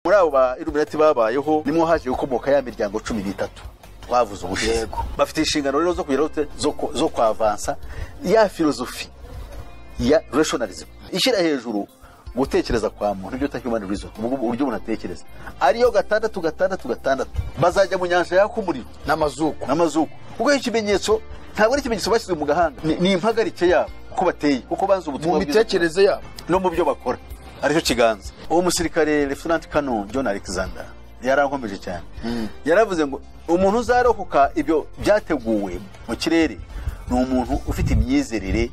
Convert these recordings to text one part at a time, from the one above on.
muri abo ba Illuminati babayeho nimwo haje gukomoka ya miryango 13 twavuze ubushize. Bafite inshingano rero zo kugira zo kwavansa ya filosofi ya rationalism ishira hejuru gutekereza kwa muntu ibyo ta human reason uburyo bunatekereza ariyo gatandatu bazajya mu nyanja yako umuriro n'amazuko ubwo ikimenyetso ntabwo ari ikimenyetso bashyizwe mu gahanga ni impagarike yabo uko bateye uko banze ubutumwa bw'imitekerereze yabo no mu byo bakora aricyo kiganza. Uwo musirikare Lieutenant Colonel John Alexander yarankomeje cyane yaravuze ngo umuntu uzarokoka ibyo byateguwe mu kirere ni umuntu ufite imyizerere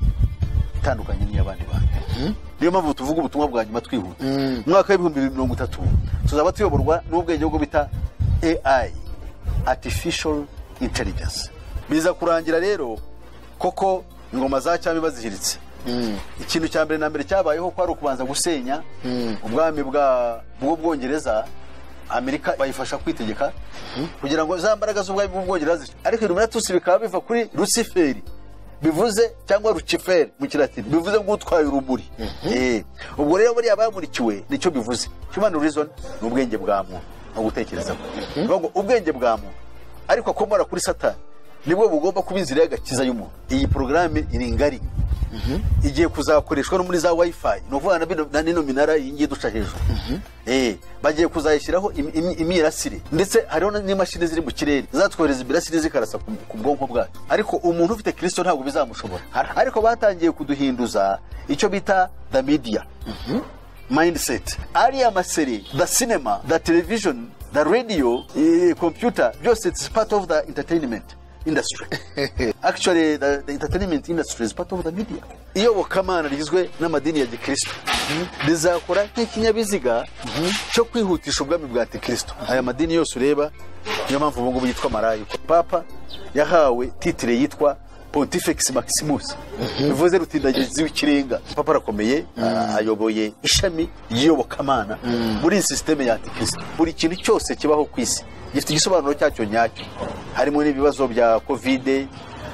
itandukanye n'iy'abandi bantu. Niyo mpamvu tuvuga ubutumwa bwa nyuma twihuta. Mwaka wa 2030 tuzaba tuyoborwa n'ubwenge bwo bita AI, artificial intelligence. Biza kurangira rero koko ingoma za cyami bazihiritse. Ikintu cya mbere na mbere cyabayeho ko ari ukubanza gusenya ubwami bwo Bwongereza. Amerika bayifasha kwitegeka kugira ngo za mbaraga z'ubwami bw'Ubwongereza ariko Illuminati bikaba biva kuri Lucifer bivuze cyangwa Lucifer mu kilatini bivuze ngo utwaye urumuri. Ubwo rero bari abamurikiwe nicyo bivuze. Human reason ni ubwenge bwa muntu no gutekereza ngo ubwenge bwa muntu ariko akomora kuri Satani nibwo bugomba kuba inzira y'agakiza y'umuntu. Iyi programme iri ngari igiye kuzakoreshwa no muri za wifi no vuga na nino minara yingiye duca hejuru. Bagiye kuzayishyiraho imirasire ndetse hariho n'imashini ziri mu kirere zatwohereza imirasire zikarasa ku bwonko bwacu ariko umuntu ufite Kristo ntabwo bizamushobora. Ariko batangiye kuduhinduza icyo bita the media mindset, ari amaseri, the cinema, the television, the radio, computer, just it's part of the entertainment industry. Actually the entertainment industry is part of the media. Iyo bokamana rigizwe n'amadini ya Gikristo rizakora nk'ikinyabiziga cyo kwihutisha ubwami bwa Kristo. Aya madini yose ureba niyo mpamvu ubu ngubu yitwa Marayo. Papa yahawe titre yitwa Pontifex Maximus, bivuze rutindagizi w'ikirenga. Papa arakomeye ayoboye ishami y'yobokamana muri systeme ya Kristo. Buri kintu cyose kibaho ku isi gifite igisobanuro cyacyo nyacyo. Harimo n'ibibazo bya COVID,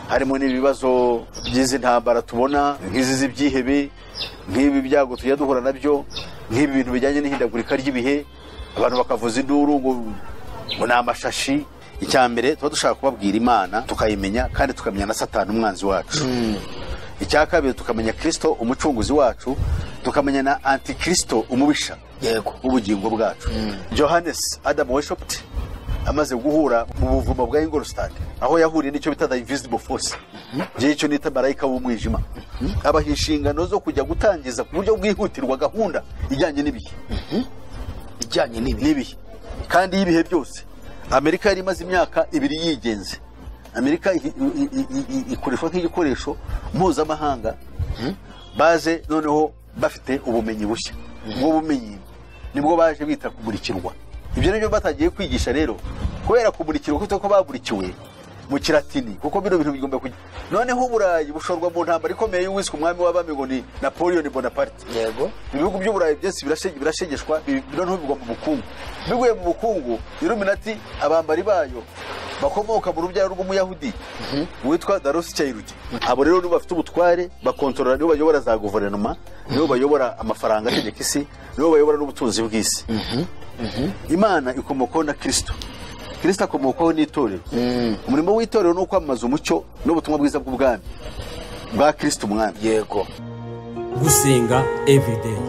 harimo n'ibibazo by'izi ntambara tubona nk'izi z'ibyihebe, nk'ibi byago tujya duhura nabyo, nk'ibi bintu bijyanye n'ihindagurika ry'ibihe, abantu bakavuza induru ngo n'amashashi. Icyambere tuba dushaka kubabwira Imana tukayimenya kandi tukamenya na Satani umwanzi wacu. Icyakabiri tukamenya Kristo umucunguzi wacu, tukamenya na Antikristo umubisha ubugingo bwacu. Johannes Adam Weishaupt amaze guhura mu buvumo bwa Ingolstadt aho yahuriye n'icyo bita the invisible force, cyo nita marayika w'umwijima. Abahishingano zo kujya gutangiza ku buryo bwihutirwa gahunda ijyanye n'ibihe kandi y'ibihe byose. Amerika yari imaze imyaka 2 yigenze. Amerika ikoreshwa nk'igikoresho mpuzamahanga baje noneho bafite ubumenyi bushya. Ubwo bumenyi nibwo baje bita kumurikirwa. Ibyo nibyo batagiye kwigisha rero kubera kumurikirwa kuko baburikiwe mu kilatini kuko bino bintu bigomba kujya. Noneho Uburayi bushorwa mu ntambara ikomeye y'uwiswe umwami w'abami ngo ni Napoleon Bonaparte. Ibihugu by'Uburayi byose birashegeshwa noneho bigwa mu bukungu. Biguye mu bukungu Illuminati abambari bayo bakomoka mu rubyaro rw'umuyahudi witwa Rothschild. Abo rero nibo bafite ubutware bakontorora, nibo bayobora za guverinoma, nibo bayobora amafaranga ategeka isi, nibo bayobora n'ubutunzi bw'isi. Imana ikomokaho na Kristo. Kristo akomokaho n'itorero. Umurimo w'itorero ni ukwamamaza umucyo n'ubutumwa bwiza bw'ubwami bwa Kristo umwami. Gusenga everyday,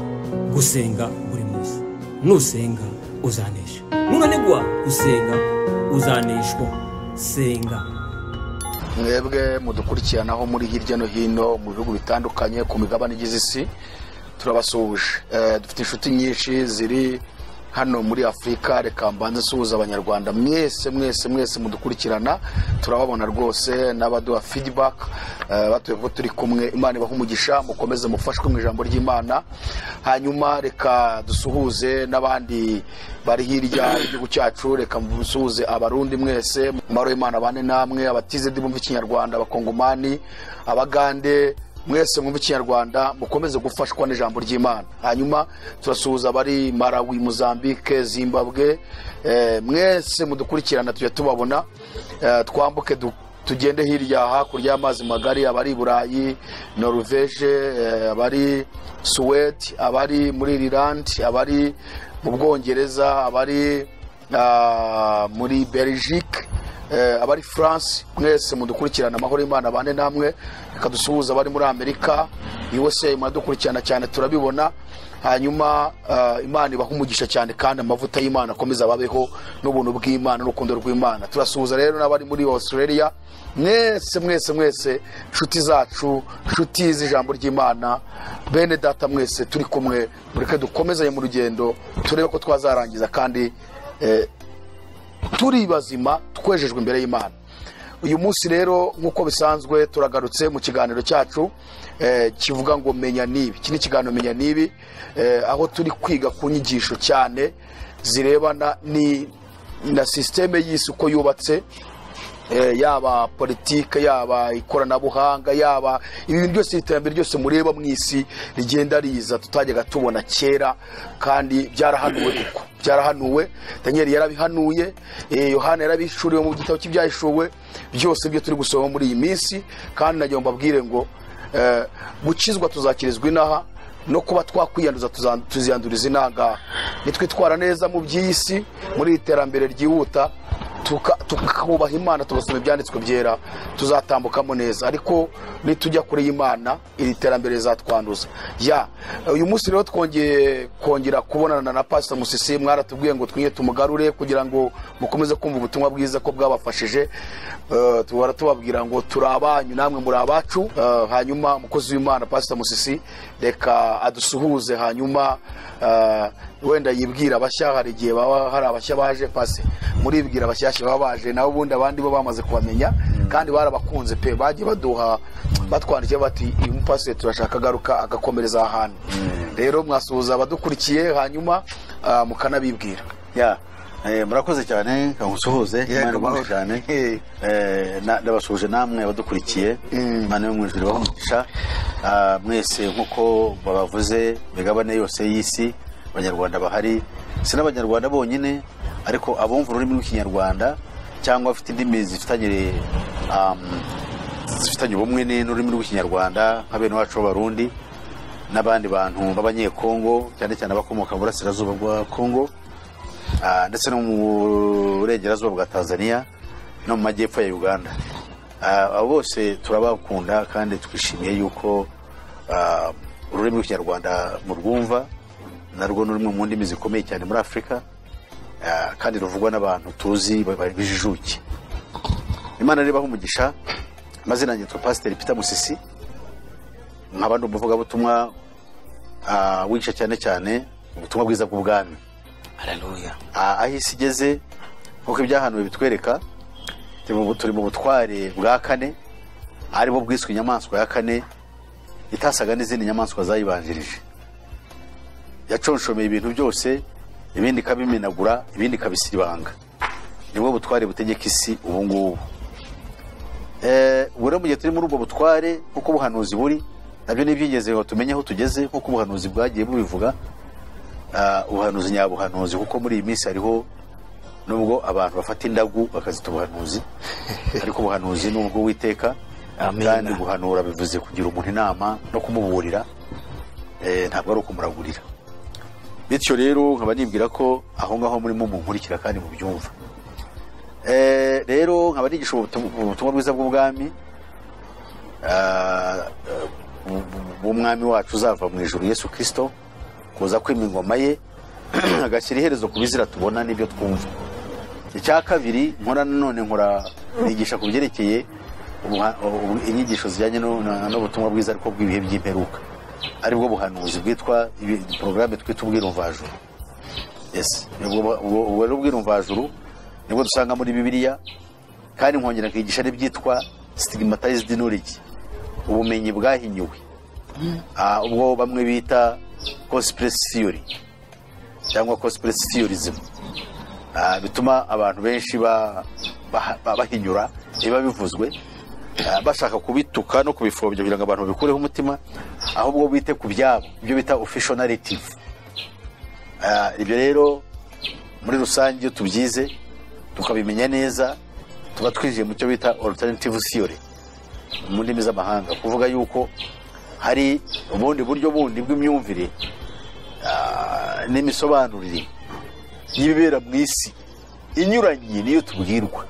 gusenga buri munsi. Nusenga uzanesha. Nunanigwa gusenga uzaneshwa. Senga. Mwebwe mudukurikiranaho muri hirya no hino mu bihugu bitandukanye ku migabane igize isi, turabasuhuje. Dufite inshuti nyinshi ziri hano muri Afrika. Reka mbanze suhuza abanyarwanda mwese mudukurikirana, turababona rwose n'abaduha feedback batuye ko turi kumwe. Imana ibaha umugisha, mukomeze mufashwe mu ijambo ry'Imana. Hanyuma reka dusuhuze n'abandi bari hirya y'igihugu cyacu. Reka musuhuze abarundi mwese, maro Imana bane namwe, abatize ndi bumva ikinyarwanda, abakongomani, abagande mwese mu Kinyarwanda mukomeze gufashwa n'ijambo ry'Imana. Hanyuma turasuhuza abari Malawi, Mozambique, Zimbabwe, mwese mudukurikirana tujya tubabona. Twambuke tugende hirya hakurya y'amazi magari, abari Burayi, Norvege, abari Suwede, abari muri Ireland, abari mu Bwongereza, abari muri Belgique, abari France, mwese mudukurikirana, amahoro y'Imana abane namwe. Reka dusuhuza abari muri Amerika, USA muradukurikirana cyane turabibona. Hanyuma Imana ibaha umugisha cyane, kandi amavuta y'Imana akomeza babeho n'ubuntu bw'Imana n'urukundo rw'Imana. Turasuhuza rero n'abari muri Australia, mwese nshuti zacu, nshuti z'ijambo ry'Imana, bene data mwese turi kumwe, mureke dukomezanye mu rugendo turebe ko twazarangiza kandi turi bazima twejejwe imbere y'Imana. Uyu munsi rero nk'uko bisanzwe turagarutse mu kiganiro cyacu kivuga ngo menya nibi. Iki ni ikiganiro menya nibi, aho turi kwiga ku nyigisho cyane zirebana na systeme y'isi uko yubatse, yaba politike, yaba ikoranabuhanga, yaba ibintu byose, iterambere ryose mureba mu isi rigenda riza tutajyaga tubona kera, kandi byarahanuwe. Daniel yarabihanuye, Yohana yarabishuriwe mu gitabo cy'ibyahishuwe, byose byo turi gusoma muri iyi minsi. Kandi nagiye mbabwire ngo gukizwa tuzakirizwa inaha, no kuba twakwiyanduza tuziyanduriza inanga. Nitwitwara neza mu by'isi, muri iterambere ryihuta, tukubaha Imana, tugasoma ibyanditswe byera, tuzatambukamo neza. Ariko nitujya kure y'Imana, iri terambere rizatwanduza. Uyu munsi rero kongera kubonana na Pastor Musisi. Mwaratubwiye ngo twinye tumugarure kugira ngo mukomeze kumva ubutumwa bwiza ko bwabafashije. Tuhora tubabwira ngo turi abanyu namwe muri abacu. Hanyuma umukozi w'Imana Pastor Musisi reka adusuhuze, hanyuma wenda yibwira abashya. Hari igihe baba hari abashya baje, pase muribwira abashyashya baba baje, naho ubundi abandi bo bamaze kubamenya kandi barabakunze pe, bagiye batwandikiye bati uyu mupasiteri turashaka agaruka agakomereza ahantu. Rero mwasuhuza abadukurikiye, hanyuma mukanabibwira. Murakoze cyane, kamusuhuze. Imana ibahe cyane. Ndabasuhuje namwe abadukurikiye. Imana yo mu ijuru ibahe umugisha mwese. Nk'uko babavuze, imigabane yose y'isi abanyarwanda bahari, si n'abanyarwanda bonyine, ariko abumva ururimi rw'ikinyarwanda cyangwa bafite indimi zifitanye ubumwe n'ururimi rw'ikinyarwanda, nka bene wacu b'Abarundi n'abandi bantu b'Abanyekongo, cyane cyane abakomoka mu burasirazuba bwa Kongo, ndetse no mu burengerazuba bwa Tanzania no mu majyepfo ya Uganda. Abo bose turabakunda kandi twishimiye yuko ururimi rw'ikinyarwanda murwumva, narwo ni rumwe mu ndimi zikomeye cyane muri Afurika, kandi ruvugwa n'abantu tuzi bijijuke. Imana ribaho umugisha. Amazina yanjye yitwa Pastor Peter Musisi, nk'abandi umuvugabutumwa wigisha cyane cyane ubutumwa bwiza bw'ubwami. Haleluya. Aho isi igeze nk'uko ibyahanuwe bitwereka, turi mu butware bwa kane, aribwo bwiswe inyamaswa ya kane itasaga n'izindi nyamaswa zayibanjirije. Yaconshomeye ibintu byose, ibindi kabimenagura, ibindi kabisibanga. Nibwo butware butegeka isi ubu ngubu. Ubwo mu gihe turi muri ubwo butware, kuko ubuhanuzi buri, nabyo n'ibyigeze ngo tumenye aho tugeze, kuko ubuhanuzi bwagiye bubivuga. Ubuhanuzi nyabuhanuzi, kuko muri iyi minsi hariho nubwo abantu bafata indagu bakazita ubuhanuzi, ariko ubuhanuzi ni ubwo Uwiteka. Kandi guhanura bivuze kugira umuntu inama no kumuburira, ntabwo ari ukumuragurira. Bityo rero nkaba nibwira ko aho ngaho murimo munkurikira kandi mubyumva. Rero nkaba nigisha ubutumwa bwiza bw'ubwami, bw'umwami wacu uzava mu ijuru Yesu Kristo, kuza kwima ingoma ye agashyira iherezo ku bizira tubona n'ibyo twumva. Icya kabiri nkora nanone, nigisha ku byerekeye inyigisho zijyanye n'ubutumwa bwiza ariko bw'ibihe by'imperuka, aribwo buhanuzi bwitwa porogaramu twita ubwirumvajuru. Ubwo rero ubwirumvajuru nibwo dusanga muri Bibiliya, kandi nkongera nkigisha n'ibyitwa stigmatized knowledge, ubumenyi bwahinyuwe, ubwo bamwe bita conspiracy theory cyangwa conspiracy theorism. Bituma abantu benshi bahinyura biba bivuzwe, bashaka kubituka no kubifobya kugira ngo abantu bikureho umutima, ahubwo bite ku byabo, ibyo bita official narrative. Ibyo rero muri rusange iyo tubyize tukabimenya neza, tuba twinjiye mu cyo bita alternative theory mu ndimi z'amahanga, kuvuga yuko hari ubundi buryo bundi bw'imyumvire n'imisobanurire y'ibibera mu isi inyuranye niyo tubwirwa.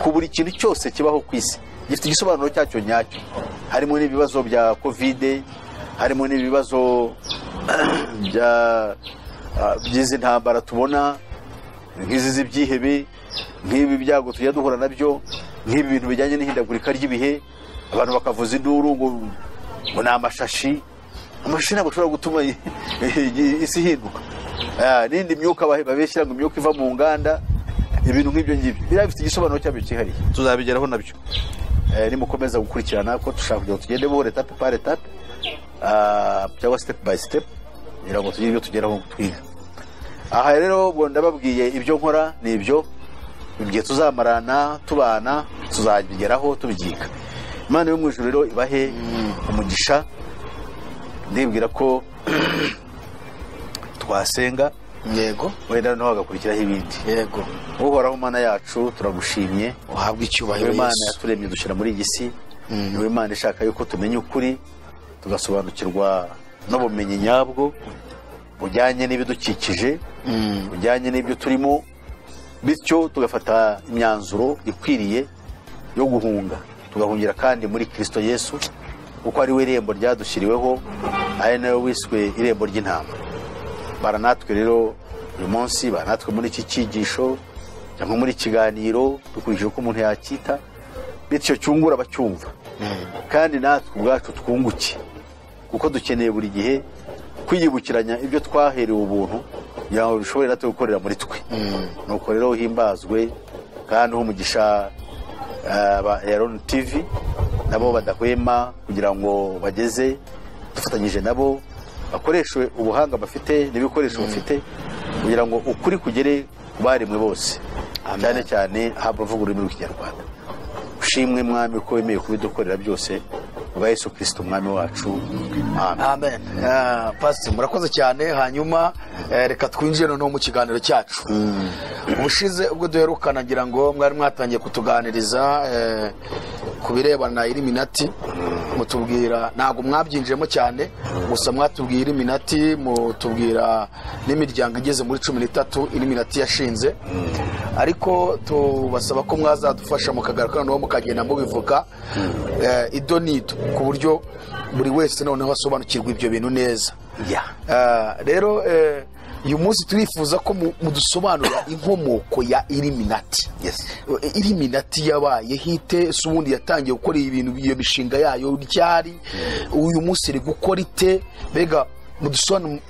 Ku buri kintu cyose kibaho ku isi gifite igisobanuro cyacyo nyacyo, harimo n'ibibazo bya kovide, harimo n'ibibazo by'izi ntambara tubona, nk'izi z'ibyihebe, nk'ibi byago tujya duhura nabyo, nk'ibi bintu bijyanye n'ihindagurika ry'ibihe, abantu bakavuza induru ngo ni amashashi. Amashashi ntabwo ashobora gutuma isi ihinduka. N'indi myuka babeshyira ngo imyuka iva mu nganda, ibintu nk'ibyo ngibyo biriya bifite igisobanuro cyabyo cyihariye, tuzabigeraho nabyo nimukomeza gukurikirana ko dushaka kugira ngo tugende buhoro etape par etape, cyangwa step by step, kugira ngo tugire ibyo tugeraho twiga. Aha rero ubwo ndababwiye ibyo nkora ni ibyo, igihe tuzamarana tubana tuzabigeraho tubyiga. Imana yo mu ijuru rero ibahe umugisha. Ndibwira ko twasenga, yego, wenda noneho hagakurikiraho ibindi. Yego, Uhoraho Mana yacu turagushimye, uhabwe icyubahiro. Imana yaturemye dushyira muri iyi si, niwe Imana ishaka yuko tumenya ukuri, tugasobanukirwa n'ubumenyi nyabwo bujyanye n'ibidukikije, bujyanye n'ibyo turimo, bityo tugafata imyanzuro ikwiriye yo guhunga, tugahungira kandi muri Kristo Yesu, kuko ari we irembo ryadushyiriweho, ari nawe wiswe irembo ry'intama. Baranatwe rero uyu munsi, baranatwe muri iki cyigisho cyangwa muri kiganiro, dukurikije uko umuntu yacyita, bityo cyungura abacyumva, kandi natwe ubwacu twunguke, kuko dukeneye buri gihe kwiyibukiranya ibyo twaherewe ubuntu kugira ngo bishobore natwe gukorera muri twe. Nuko rero uhimbazwe kandi umugisha Aaron TV nabo badahwema kugira ngo bageze, dufatanyije nabo bakoreshe ubuhanga bafite n'ibikoresho bafite kugira ngo ukuri kugere ku baremwe bose, cyane cyane abavuga ururimi rw'Ikinyarwanda. Ushimwe Mwami ko wemeye kubidukorera byose, ubwa Yesu Kristo Umwami wacu. Amen. Pastor murakoze cyane. Hanyuma reka twinjire noneho mu kiganiro cyacu. Ubushize ubwo duherukana ngira ngo mwari mwatangiye kutuganiriza ku birebana na Illuminati, mutubwira, ntabwo mwabyinjiyemo cyane, gusa mwatubwira Illuminati, mutubwira n'imiryango igeze muri 13 Illuminati yashinze, ariko tubasaba ko mwazadufasha mukagaruka noneho mukagenda mubivuga idonido, ku buryo buri wese noneho asobanukirwa ibyo bintu neza. Rero uyu munsi turifuza ko mudusobanurira inkomoko ya Illuminati. Illuminati yabaye hite, ubundi yatangiye gukora ibintu, iyo mishinga yayo ryari, uyu munsi iri gukora ite, bega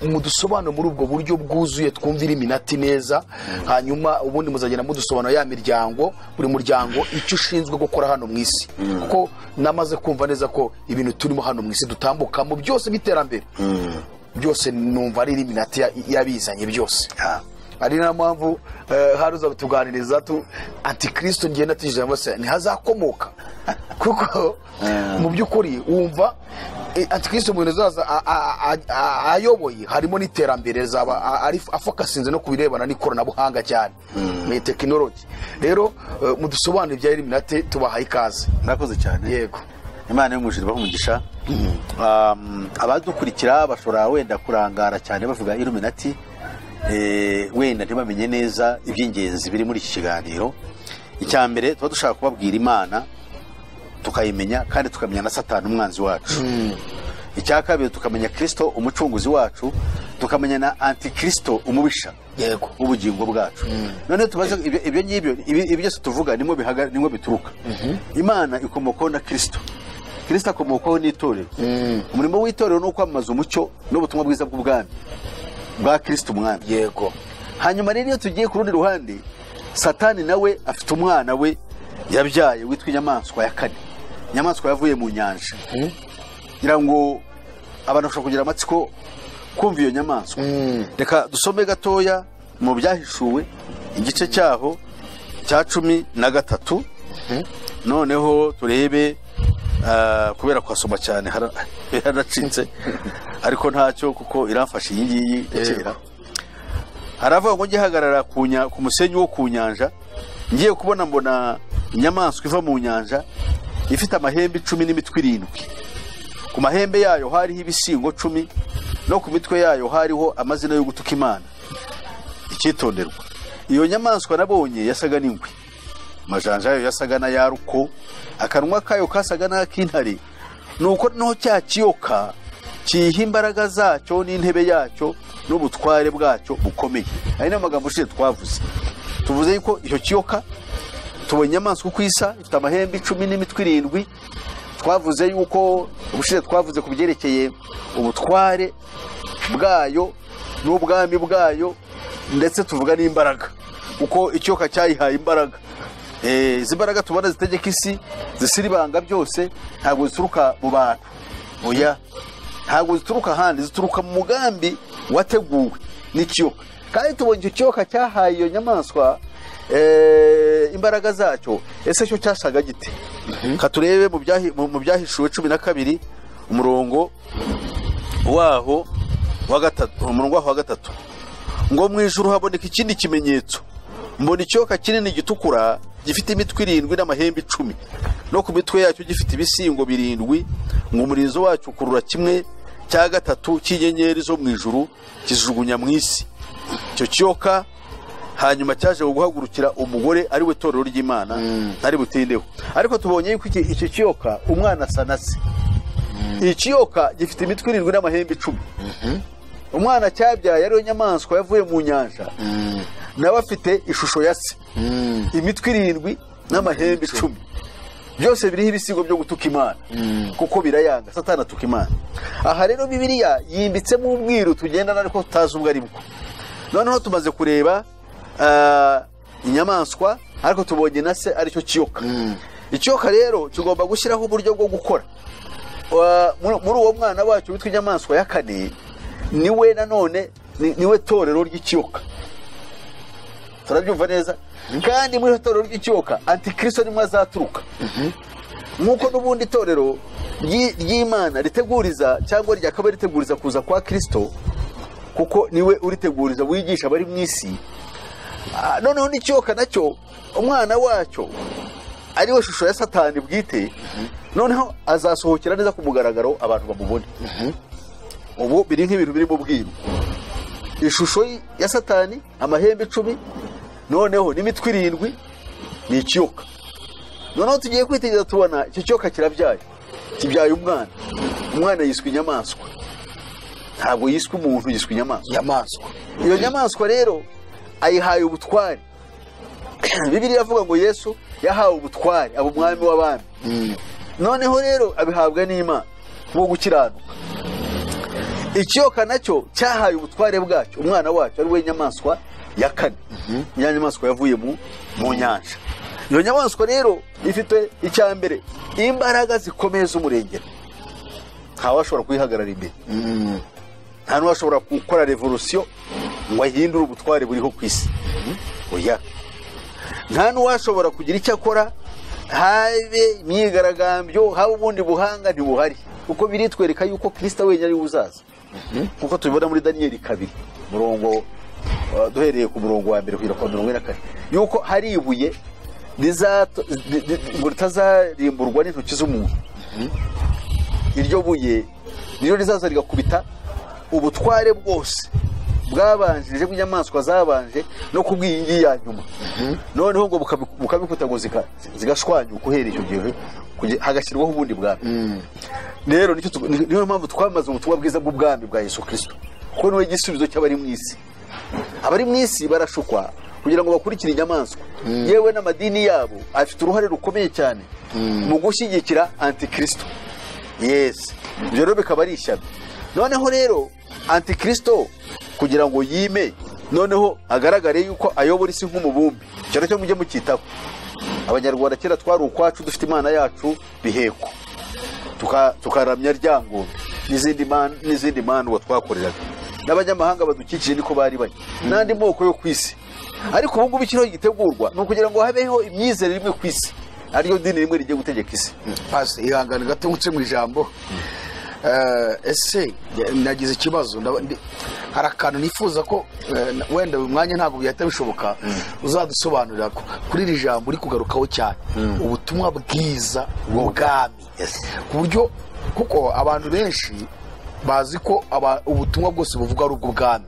mudusobanuro muri ubwo buryo bwuzuye twumva Illuminati neza. Hanyuma ubundi muzagenda mudusobanura ya miryango, buri muryango icyo ushinzwe gukora hano mu isi, kuko namaze kumva neza ko ibintu turimo hano mu isi dutambukamo byose by'iterambere, byose numva ari Illuminati yabizanye byose. Ari na mpamvu haruza tuganiriza Antikristo ngenda tijambo se ntihazakomoka, kuko mu by'ukuri wumva Antikristo mu zaza ayoboye harimo n'iterambere, zaba ari afokasinze no kubirebana n'ikoranabuhanga cyane, ni technology. Rero mudusobanurire ibya Illuminati, tubahaye ikaze. Murakoze cyane. Yego, Imana y'umujuru bahumugisha. Abadukurikira bashobora wenda kurangara cyane bavuga Illuminati, wenda ntibamenye neza iby'ingenzi biri muri iki kiganiro. Icya mbere tuba dushaka kubabwira Imana tukayimenya, kandi tukamenya na Satani umwanzi wacu. Icya kabiri tukamenya Kristo umucunguzi wacu, tukamenya na Antikristo umubisha ubugingo bwacu. None tubaze ibyo ngibyo, ibyo byose tuvuga nimwe bituruka. Imana ikomokaho na Kristo, Kristo akomokaho n'itorero. Umurimo w'itorero ni ukwamamaza umucyo n'ubutumwa bwiza bw'ubwami bwa Kristo umwami. Yego. Hanyuma rero iyo tugiye ku rundi ruhande, Satani nawe afite umwana we yabyaye witwa inyamaswa ya kane, inyamaswa yavuye mu nyanja. Ngira ngo abantu bashobora kugira amatsiko kumva iyo nyamaswa. Reka dusome gatoya mu byahishuwe igice cyaho cya 13, noneho turebe, kubera kwasoma cyane haracitse, ariko ntacyo kuko iramfasha iyi ngiyi kera. Haravuga ngo gihagarara ku musenyi wo ku nyanja, ngiye kubona mbona inyamaswa iva mu nyanja ifite amahembe 10 n'imitwe 7. Ku mahembe yayo hariho ibisingo 10 no ku mitwe yayo hariho amazina yo gutuka Imana. Icyitonderwa, iyo nyamaswa nabonye yasaga n'ingwe, amajanja yayo yasaga na yaruko, akanwa kayo kasaga n'ak'intare, nuko no cya kiyoka kiha imbaraga zacyo n'intebe yacyo n'ubutware bwacyo bukomeye. Ari no magambo ushize twavuze, tuvuze yuko icyo kiyoka tubonye inyamaswa uko isa, ifite amahembe 10 n'imitwe 7. Twavuze yuko ubushize twavuze ku byerekeye ubutware bwayo n'ubwami bwayo, ndetse tuvuga n'imbaraga, uko ikiyoka cyayihaye imbaraga. Izi mbaraga tubona zitegeka isi, zisiribanga byose, ntabwo zituruka mu bantu, oya, ntabwo zituruka ahandi, zituruka mu mugambi wateguwe n'ikiyoka. Kandi tubonye icyo kiyoka cyahaye iyo nyamaswa imbaraga zacyo. Ese cyo cyasaga gite? Katurebe mu byahishuwe 12 umurongo waho wa gatatu, ngo mu ijuru haboneka ikindi kimenyetso, mbona ikiyoka kinini gitukura gifite imitwe 7 n'amahembe 10, no ku mitwe yacyo gifite ibisingo 7, ngo umurizo wacyo ukurura 1/3 cy'inyenyeri zo mu ijuru kijugunya mu isi. Icyo kiyoka hanyuma cyaje guhagurukira umugore ari we torero ry'Imana, ntari butindeho. Ariko tubonye yuko icyo kiyoka umwana sanase. Ikiyoka gifite imitwe 7 n'amahembe 10. Umwana cyabyaye ariyo nyamaswa yavuye mu nyanja, nawe afite ishusho ya se, imitwe 7 n'amahembe 10. Byose biriho ibisigo byo gutuka Imana, kuko birayanga Satani atuka Imana. Aha rero Bibiliya yimbitsemo ubwiru tugendana ariko tutazi ubwo ari bwo. Noneho tumaze kureba inyamaswa, ariko tubonye na se aricyo kiyoka. Ikiyoka rero kigomba gushyiraho uburyo bwo gukora. Muri uwo mwana wacyo witwa inyamaswa ya kane, niwe nanone niwe torero ry'ikiyoka. Turabyumva neza? Kandi muri torero ry'ikiyoka Antikristo nimwe azaturuka. Nkuko n'ubundi torero ry'Imana riteguriza cyangwa ryakaba riteguriza kuza kwa Kristo, kuko niwe uriteguriza wigisha bari mu isi. Noneho n'ikiyoka nacyo umwana wacyo ari we shusho ya Satani bwite, noneho azasohokera neza ku mugaragaro abantu bamubone. Ubu biri nk'ibintu biri mu bwiru, ishusho ya Satani, amahembe 10, noneho n'imitwe 7 ni ikiyoka. Noneho tugiye kwitegereza tubona icyo kiyoka kirabyaye, kibyaye umwana yiswe inyamaswa, ntabwo yiswe umuntu, yiswe inyamaswa. Iyo nyamaswa rero ayihaye ubutware. Bibiliya avuga ngo Yesu yahawe ubutware, abo umwami w'abami. Noneho rero abihabwa n'Imana bwo gukiranuka. Ikiyoka nacyo cyahaye ubutware bwacyo umwana wacyo ari we nyamaswa ya kane. Ya nyamaswa yavuye mu nyanja. Iyo nyamaswa rero ifite icyambere imbaraga zikomeye z'umurengero, ntawashobora kuyihagarara imbere. Nta n'uwashobora gukora revolution ngo ahindure ubutware buriho ku isi, oya. Nta n'uwashobora kugira icyo akora, habe imyigaragambyo, habe ubundi buhanga ntibuhari, kuko biritwereka yuko Kristo wenyine ari uzaza. Kuko tubibona muri Daniel 2 murongo, duhereye ku murongo wa 1 kugera ku 44, yuko hari ibuye ngo ritazarimburwa n'intoki z'umuntu. Iryo buye niryo rizaza rigakubita ubutware bwose bwabanjirije bw'inyamaswa zabanje no kubwiyingi ya nyuma. Noneho ngo bukabikuta ngo zigashwanyuka uhereye icyo gihe hagashyirwaho ubundi bwami. Rero niyo mpamvu twamaze ubutumwa bwiza bw'ubwami bwa Yesu Kristo, kuko niwe gisubizo cy'abari mu isi. Abari mu isi barashukwa kugira ngo bakurikire inyamaswa, yewe n'amadini yabo afite uruhare rukomeye cyane mu gushyigikira Antikristo. Yes, ibyo rero bikaba ari ishyano. Noneho rero Antikristo kugira ngo yime, noneho agaragare yuko ayobora isi nk'umubumbe, cyane cyo mujye mukitaho. Abanyarwanda kera twari ukwacu, dufite Imana yacu Biheko, tukaramya Ryangombe n'izindi mana twakoreraga, n'abanyamahanga badukikije niko bari bari, n'andi moko yo kwisi. Ariko ubu ngubu ikiriho gitegurwa ni ukugira ngo habeho imyizerere imwe ku isi, ariyo dini rimwe rigiye gutegeka isi. Pasi ihangane gato nguce mu ijambo. Ese nagize ikibazo, hari akantu nifuza ko wenda uyu mwanya ntabwo byahita bishoboka, uzadusobanurira kuri iri jambo uri kugarukaho cyane, ubutumwa bwiza bw'ubwami. Ku buryo kuko abantu benshi bazi ko ubutumwa bwose buvuga ari ubw'ubwami.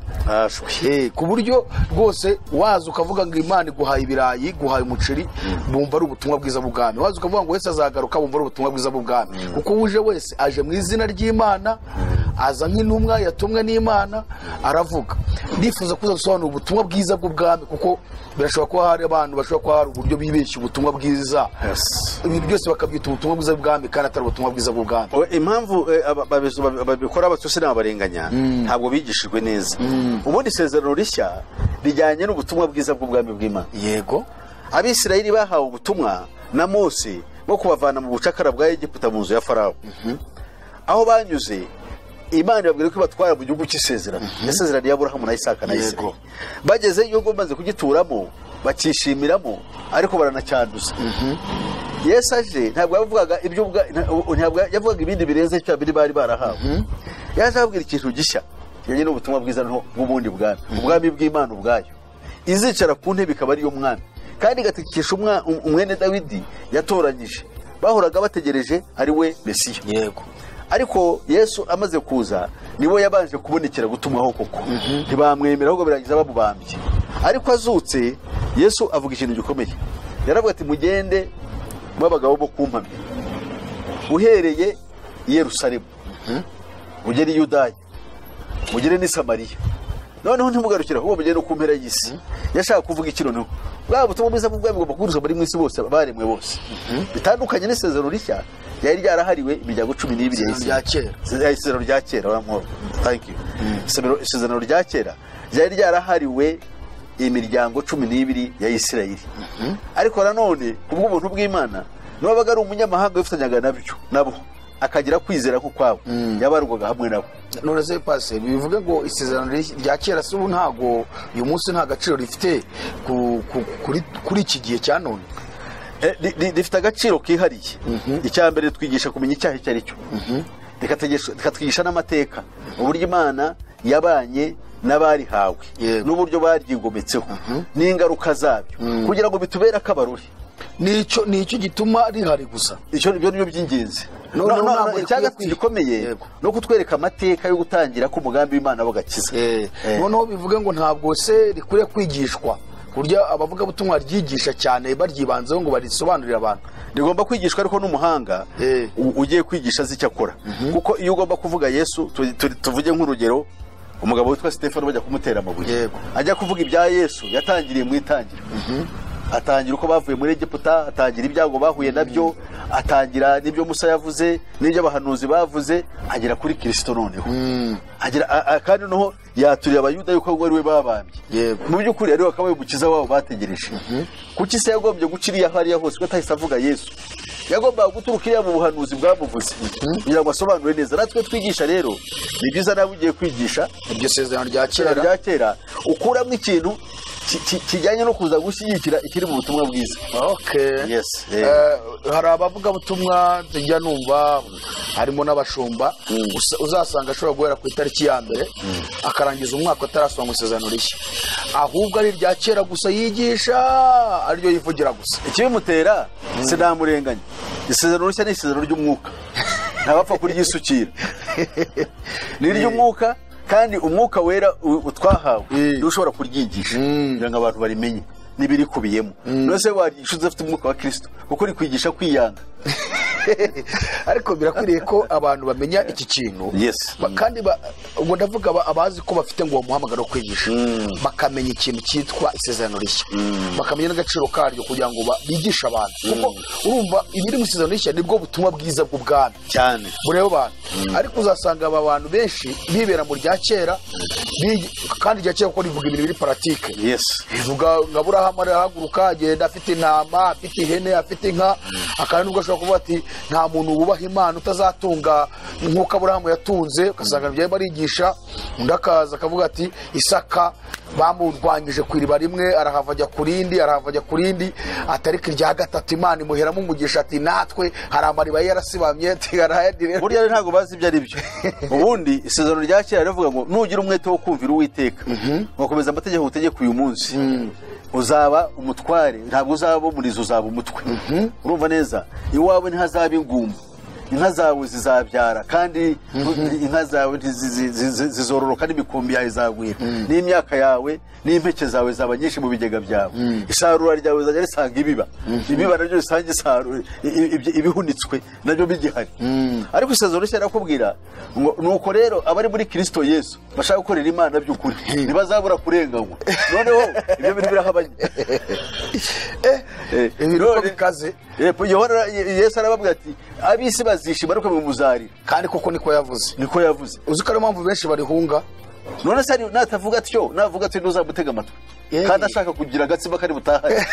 Ku buryo rwose waza ukavuga ngo Imana iguhaye ibirayi, iguhaye umuceri, bumva ari ubutumwa bwiza bw'ubwami. Waza ukavuga ngo wese azagaruka, bumva ari ubutumwa bwiza bw'ubwami. Kuko uje wese aje mu izina ry'Imana, aza nk'intumwa yatumwe n'Imana, aravuga. Ndifuza kuza gusobanura ubutumwa bwiza bw'ubwami, kuko birashobora kuba hari abantu bashobora kuba hari uburyo bibeshya ubutumwa bwiza, ibintu byose bakabyita ubutumwa bwiza bw'ubwami kandi atari ubutumwa bwiza bw'ubwami. Impamvu babikora batose n'abarenganya ntabwo bigishijwe neza. Ubundi isezerano rishya rijyanye n'ubutumwa bwiza bw'ubwami bw'Imana. Yego, Abisirayeli bahawe ubutumwa na Mose bwo kubavana mu bucakara bwa Egiputa mu nzu ya Farawo. Aho banyuze Imana ibabwira ko batwara mu gihugu cy'isezerano. Isezerano rya Aburahamu na Isaka na Isirayeli. Bageze iyo bamaze kugituramo bakishimiramo, ariko baranacyanduza. Yesu aje ntabwo yavugaga ntabwo yavugaga ibindi birenze cyo biri bari barahawe. Yaje ababwira ikintu gishya kijyanye n'ubutumwa bwiza n'ubundi bwami, ubwami bw'Imana ubwayo. Izicara ku ntebe ikaba ari yo mwami, kandi igategekesha umwene Dawidi yatoranyije. Bahoraga bategereje ari we Mesiya. Yego. Ariko Yesu amaze kuza niwe yabanje kubonekera gutumwaho koko. Ntibamwemera ahubwo birangiza bamubambye. Ariko azutse Yesu avuga ikintu gikomeye. Yaravuga ati mugende babagabo bo kumpamya, uhereye i Yerusalemu, mugere i Yudaya, mugere n'i Samariya, noneho ntimugarukira ahubwo mugere no ku mpera y'isi. Yashaka kuvuga iki noneho? Bwa butumwa bwiza bw'ubwami bugomba kuburizwa muri mw'isi bose, baremwe bose. Bitandukanye n'isezerano rishya ryari ryarahariwe imiryango 12 ya kera. Isezerano rya kera, thank you. Isezerano rya kera ryari ryarahariwe imiryango 12 ya Isirayeli. Ariko nanone kubw'ubuntu bw'Imana n'abaga ari umunyamahanga wifatanyaga nabo akagira kwizera ko kwabo yabarwaga hamwe nabo. None se Pastor, bivuga ngo isezerano rya kera se ubu ntago uyu munsi nta gaciro rifite kuri iki gihe cya none? Rifite agaciro kihariye. Icya mbere twigisha kumenya icyaha icyo ari cyo, rikatwigisha n'amateka, uburyo Imana yabanye n'abarihawe n'uburyo baryigometseho n'ingaruka zabyo, kugira ngo bitubere akabaruri. Nicyo gituma rihari gusa. Icyo nibyo by'ingenzi. Icyagatatu gikomeye no kutwereka amateka yo gutangira k'umugambi w'Imana w'agakiza. Noneho bivuga ngo ntabwo se rikwiye kwigishwa, burya abavuga butumwa ryigisha cyane baryibanzeho ngo barisobanurire abantu. Rigomba kwigishwa ariko n'umuhanga ugiye kwigisha z'icyo akora. Kuko iyo ugomba kuvuga Yesu, tuvuge nk'urugero, umugabo witwa Stefano bajya kumutera amabuye, ajya kuvuga ibya Yesu yatangiriye mu itangiro. Atangira uko bavuye muri Egiputa, atangira ibyago bahuye nabyo, atangira n'ibyo Musa yavuze, n'ibyo abahanuzi bavuze, agera kuri Kristo noneho. Kandi noneho yaturira Abayuda yuko ari we babambye. Mu by'ukuri ari akabaye umukiza wabo bategereje. Kuki se yagombye guciriya hariya hose ko atahise avuga Yesu? Yagombaga guturuka iriya mu buhanuzi bwamuvuze kugira ngo asobanure neza. Natwe twigisha rero ni byiza nawe ugiye kwigisha iryo sezerano rya kera ukuramo ikintu kijyanye no kuza gushyigikira ikiri mu butumwa bwiza. Hari abavuga butumwa tujya numva harimo n'abashumba uzasanga ashobora guhera ku itariki ya mbere akarangiza umwaka atarasoma mu isezerano rishya, ahubwo ari irya kera gusa yigisha, ariryo yivugira gusa. Ikibimutera sinamurenganya. Isezerano rishya ni isezerano ry'umwuka, ntabapfa kuryisukira. Ni iry'umwuka, kandi umwuka wera utwahawe niwe ushobora kuryigisha kugira ngo abantu barimenye n'ibiri kubiyemo. Nose waryigisha udafite umwuka wa Kristo, kuko uri kwigisha kwiyanga. Ariko birakwiriye ko abantu bamenya iki kintu, kandi ubwo ndavuga abazi ko bafite ngo umuhamagaro wo kwigisha bakamenya ikintu cyitwa isezerano rishya, bakamenya n'agaciro karyo kugira ngo bigishe abantu. Kuko urumva ibiri mu isezerano rishya nibwo butumwa bwiza bw'ubwami cyane bureba abantu. Ariko uzasanga aba bantu benshi bibera mu rya kera, kandi rya kera ko rivuga ibintu biri paratike. Bivuga ngo Aburahamu arahaguruka agenda afite intama, afite ihene, afite inka, akandi nubwo ashobora kuvuga ati nta muntu wubaha Imana utazatunga nk'uko Aburahamu yatunze. Ugasanga byari barigisha. Undi akaza akavuga ati Isaka bamurwanyije ku iriba rimwe, arahava ajya ku rindi, arahava ajya ku rindi, atarika irya gatatu Imana imuheramo umugisha ati natwe hari amariba yarasibamye tigaraye. Burya rero ntabwo bazi ibyo ari byo. Ubundi isezerano rya kera rivuga ngo nugira umwete wo kumvira Uwiteka ugakomeza amategeko utegeka uyu munsi, uzaba umutware, ntabwo uzaba umurizo, uzaba umutwe. Urumva neza? Iwawe ntihazaba ingumba, inka zawe zizabyara kandi inka zawe zizororoka n'imikumbi yawe izagwira n'imyaka yawe n'impeke zawe zaba nyinshi mu bigega byawe isarura ryawe zajya risanga ibiba nabyo risanga isarura ibihunitswe nabyo bigihari ariko isezerano rishya rirakubwira ngo nuko rero abari muri Kristo Yesu bashaka gukorera Imana by'ukuri ntibazabura kurenganywa noneho ibyo bintu birahabanye ibintu bikaze Yesu arababwira ati abisi bazishima ariko bimuzarira kandi koko niko yavuze uzi ko ari mpamvu benshi barihunga none se natavuga atyo navuga ati ntuzamutega amatwi kandi ashaka kugira agatsima kari butahane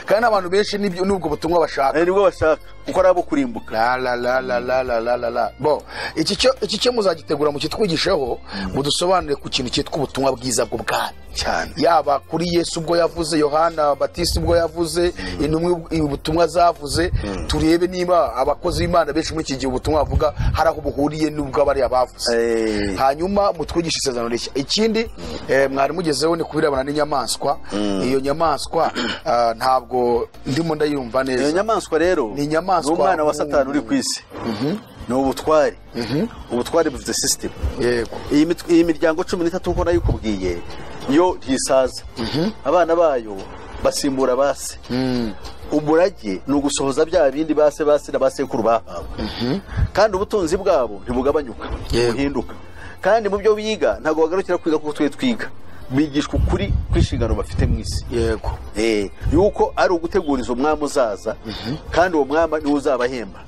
kandi abantu benshi n'ubwo butumwa bashaka nibwo bashaka kuko ari abo kurimbuka la bo iki cyo muzagitegura mu kitwigisheho mudusobanure ku kintu cyitwa ubutumwa bwiza bw'ubwami cyane yaba kuri Yesu ubwo yavuze Yohana Batista ubwo yavuze intumwa ubutumwa zavuze turebe niba abakozi b'Imana benshi muri iki gihe ubutumwa bavuga hari aho buhuriye n'ubwo bari abavuze hanyuma mutwigishe isezerano rishya ikindi mwari mugezeho ni kubirabana n'inyamaswa iyo nyamaswa ntabwo ndimo ndayumva neza iyo nyamaswa rero ni inyamaswa umwana wa Satani uri ku isi ni ubutware ubutware bufite system yego iyi miryango 13 uko nayikubwiye yo ntisaza abana bayo basimbura base umurage ni ugusohoza bya bindi base na basekuru bahawe kandi ubutunzi bwabo ntibugabanyuka buhinduka kandi mu byo biga ntabwo bagarukira kwiga kuko twiga bigishwa ukuri kw'inshingano bafite mu isi yego yuko ari uguteguriza umwami uzaza kandi uwo mwami niwe uzabahemba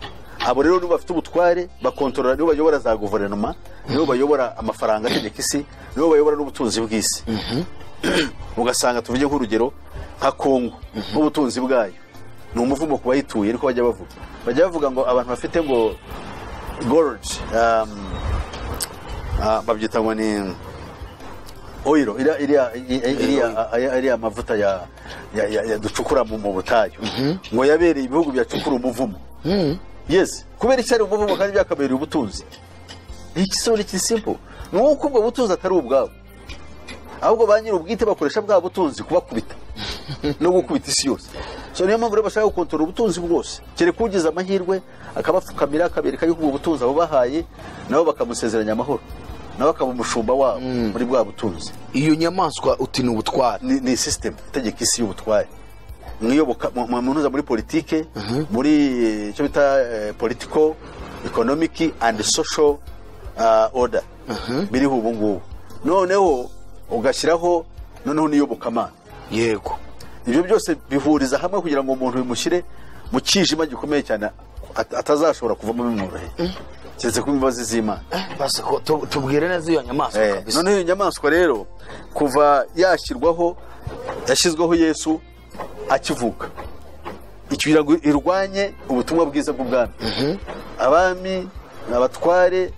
abo rero nibo bafite ubutware bakontorora nibo bayobora za guverinoma nibo bayobora amafaranga ategeka isi nibo bayobora n'ubutunzi bw'isi ugasanga tuvuge nk'urugero nka Kongo n'ubutunzi bwayo ni umuvumo ku bayituye ariko bajya bavuga ngo abantu bafite ngo gold babyita ngo ni oil iriya amavuta ya ducukura mu butayu ngo yabereye ibihugu byacukura umuvumo yes kubera icyari umuvumo kandi byakabereye ubutunzi ikisobanuro kiri simple ni uko ubwo butunzi atari ubwabo ahubwo ba nyiri ubwite bakoresha bwa butunzi kubakubita no gukubita isi yose so niyo mpamvu rero bashaka gukontorora ubutunzi bwose kereka ugize amahirwe akabapfukamira akabereka yuko ubwo butunzi abo bahaye nabo bakamusezeranya amahoro nabo akaba umushumba wabo muri bwa butunzi iyo nyamaswa uti ni ubutware ni system itegeka isi y'ubutware mwiyoboka munuza muri politike muri cyo bita political economic and social order biriho ubu ngubu noneho ugashyiraho noneho niyobokamana yego ibyo byose bihuriza hamwe kugira ngo umuntu bimushyire mu kijima gikomeye cyane atazashobora kuvamo bimworoheye keretse ku imbabazi z'Imana base ko tubwire neza iyo nyamaswa kabisa noneho iyo nyamaswa rero kuva yashyizweho Yesu akivuka icyira ngo irwanye ubutumwa bwiza bw'ubwami abami abatware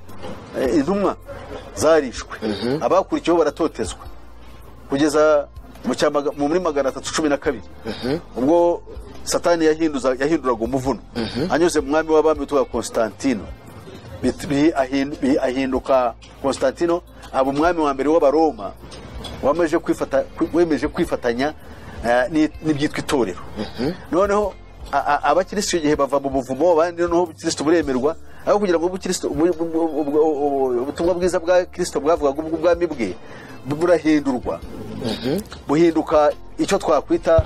intumwa zarishwe abakurikiyeho baratotezwa kugeza muri 312 ubwo Satani yahinduraga umuvuno anyuze mu mwami w'abami witwa Constantino ahinduka Constantino aba umwami wa mbere w'abaroma wemeje kwifatanya n'ibyitwa itorero noneho abakristo igihe bava mu buvumo abandi noneho ubukristo buremerwa aho kugira ngo ubutumwa bwiza bwa Kristo bwavugaga ubw'ubwami bwe burahindurwa buhinduka icyo twakwita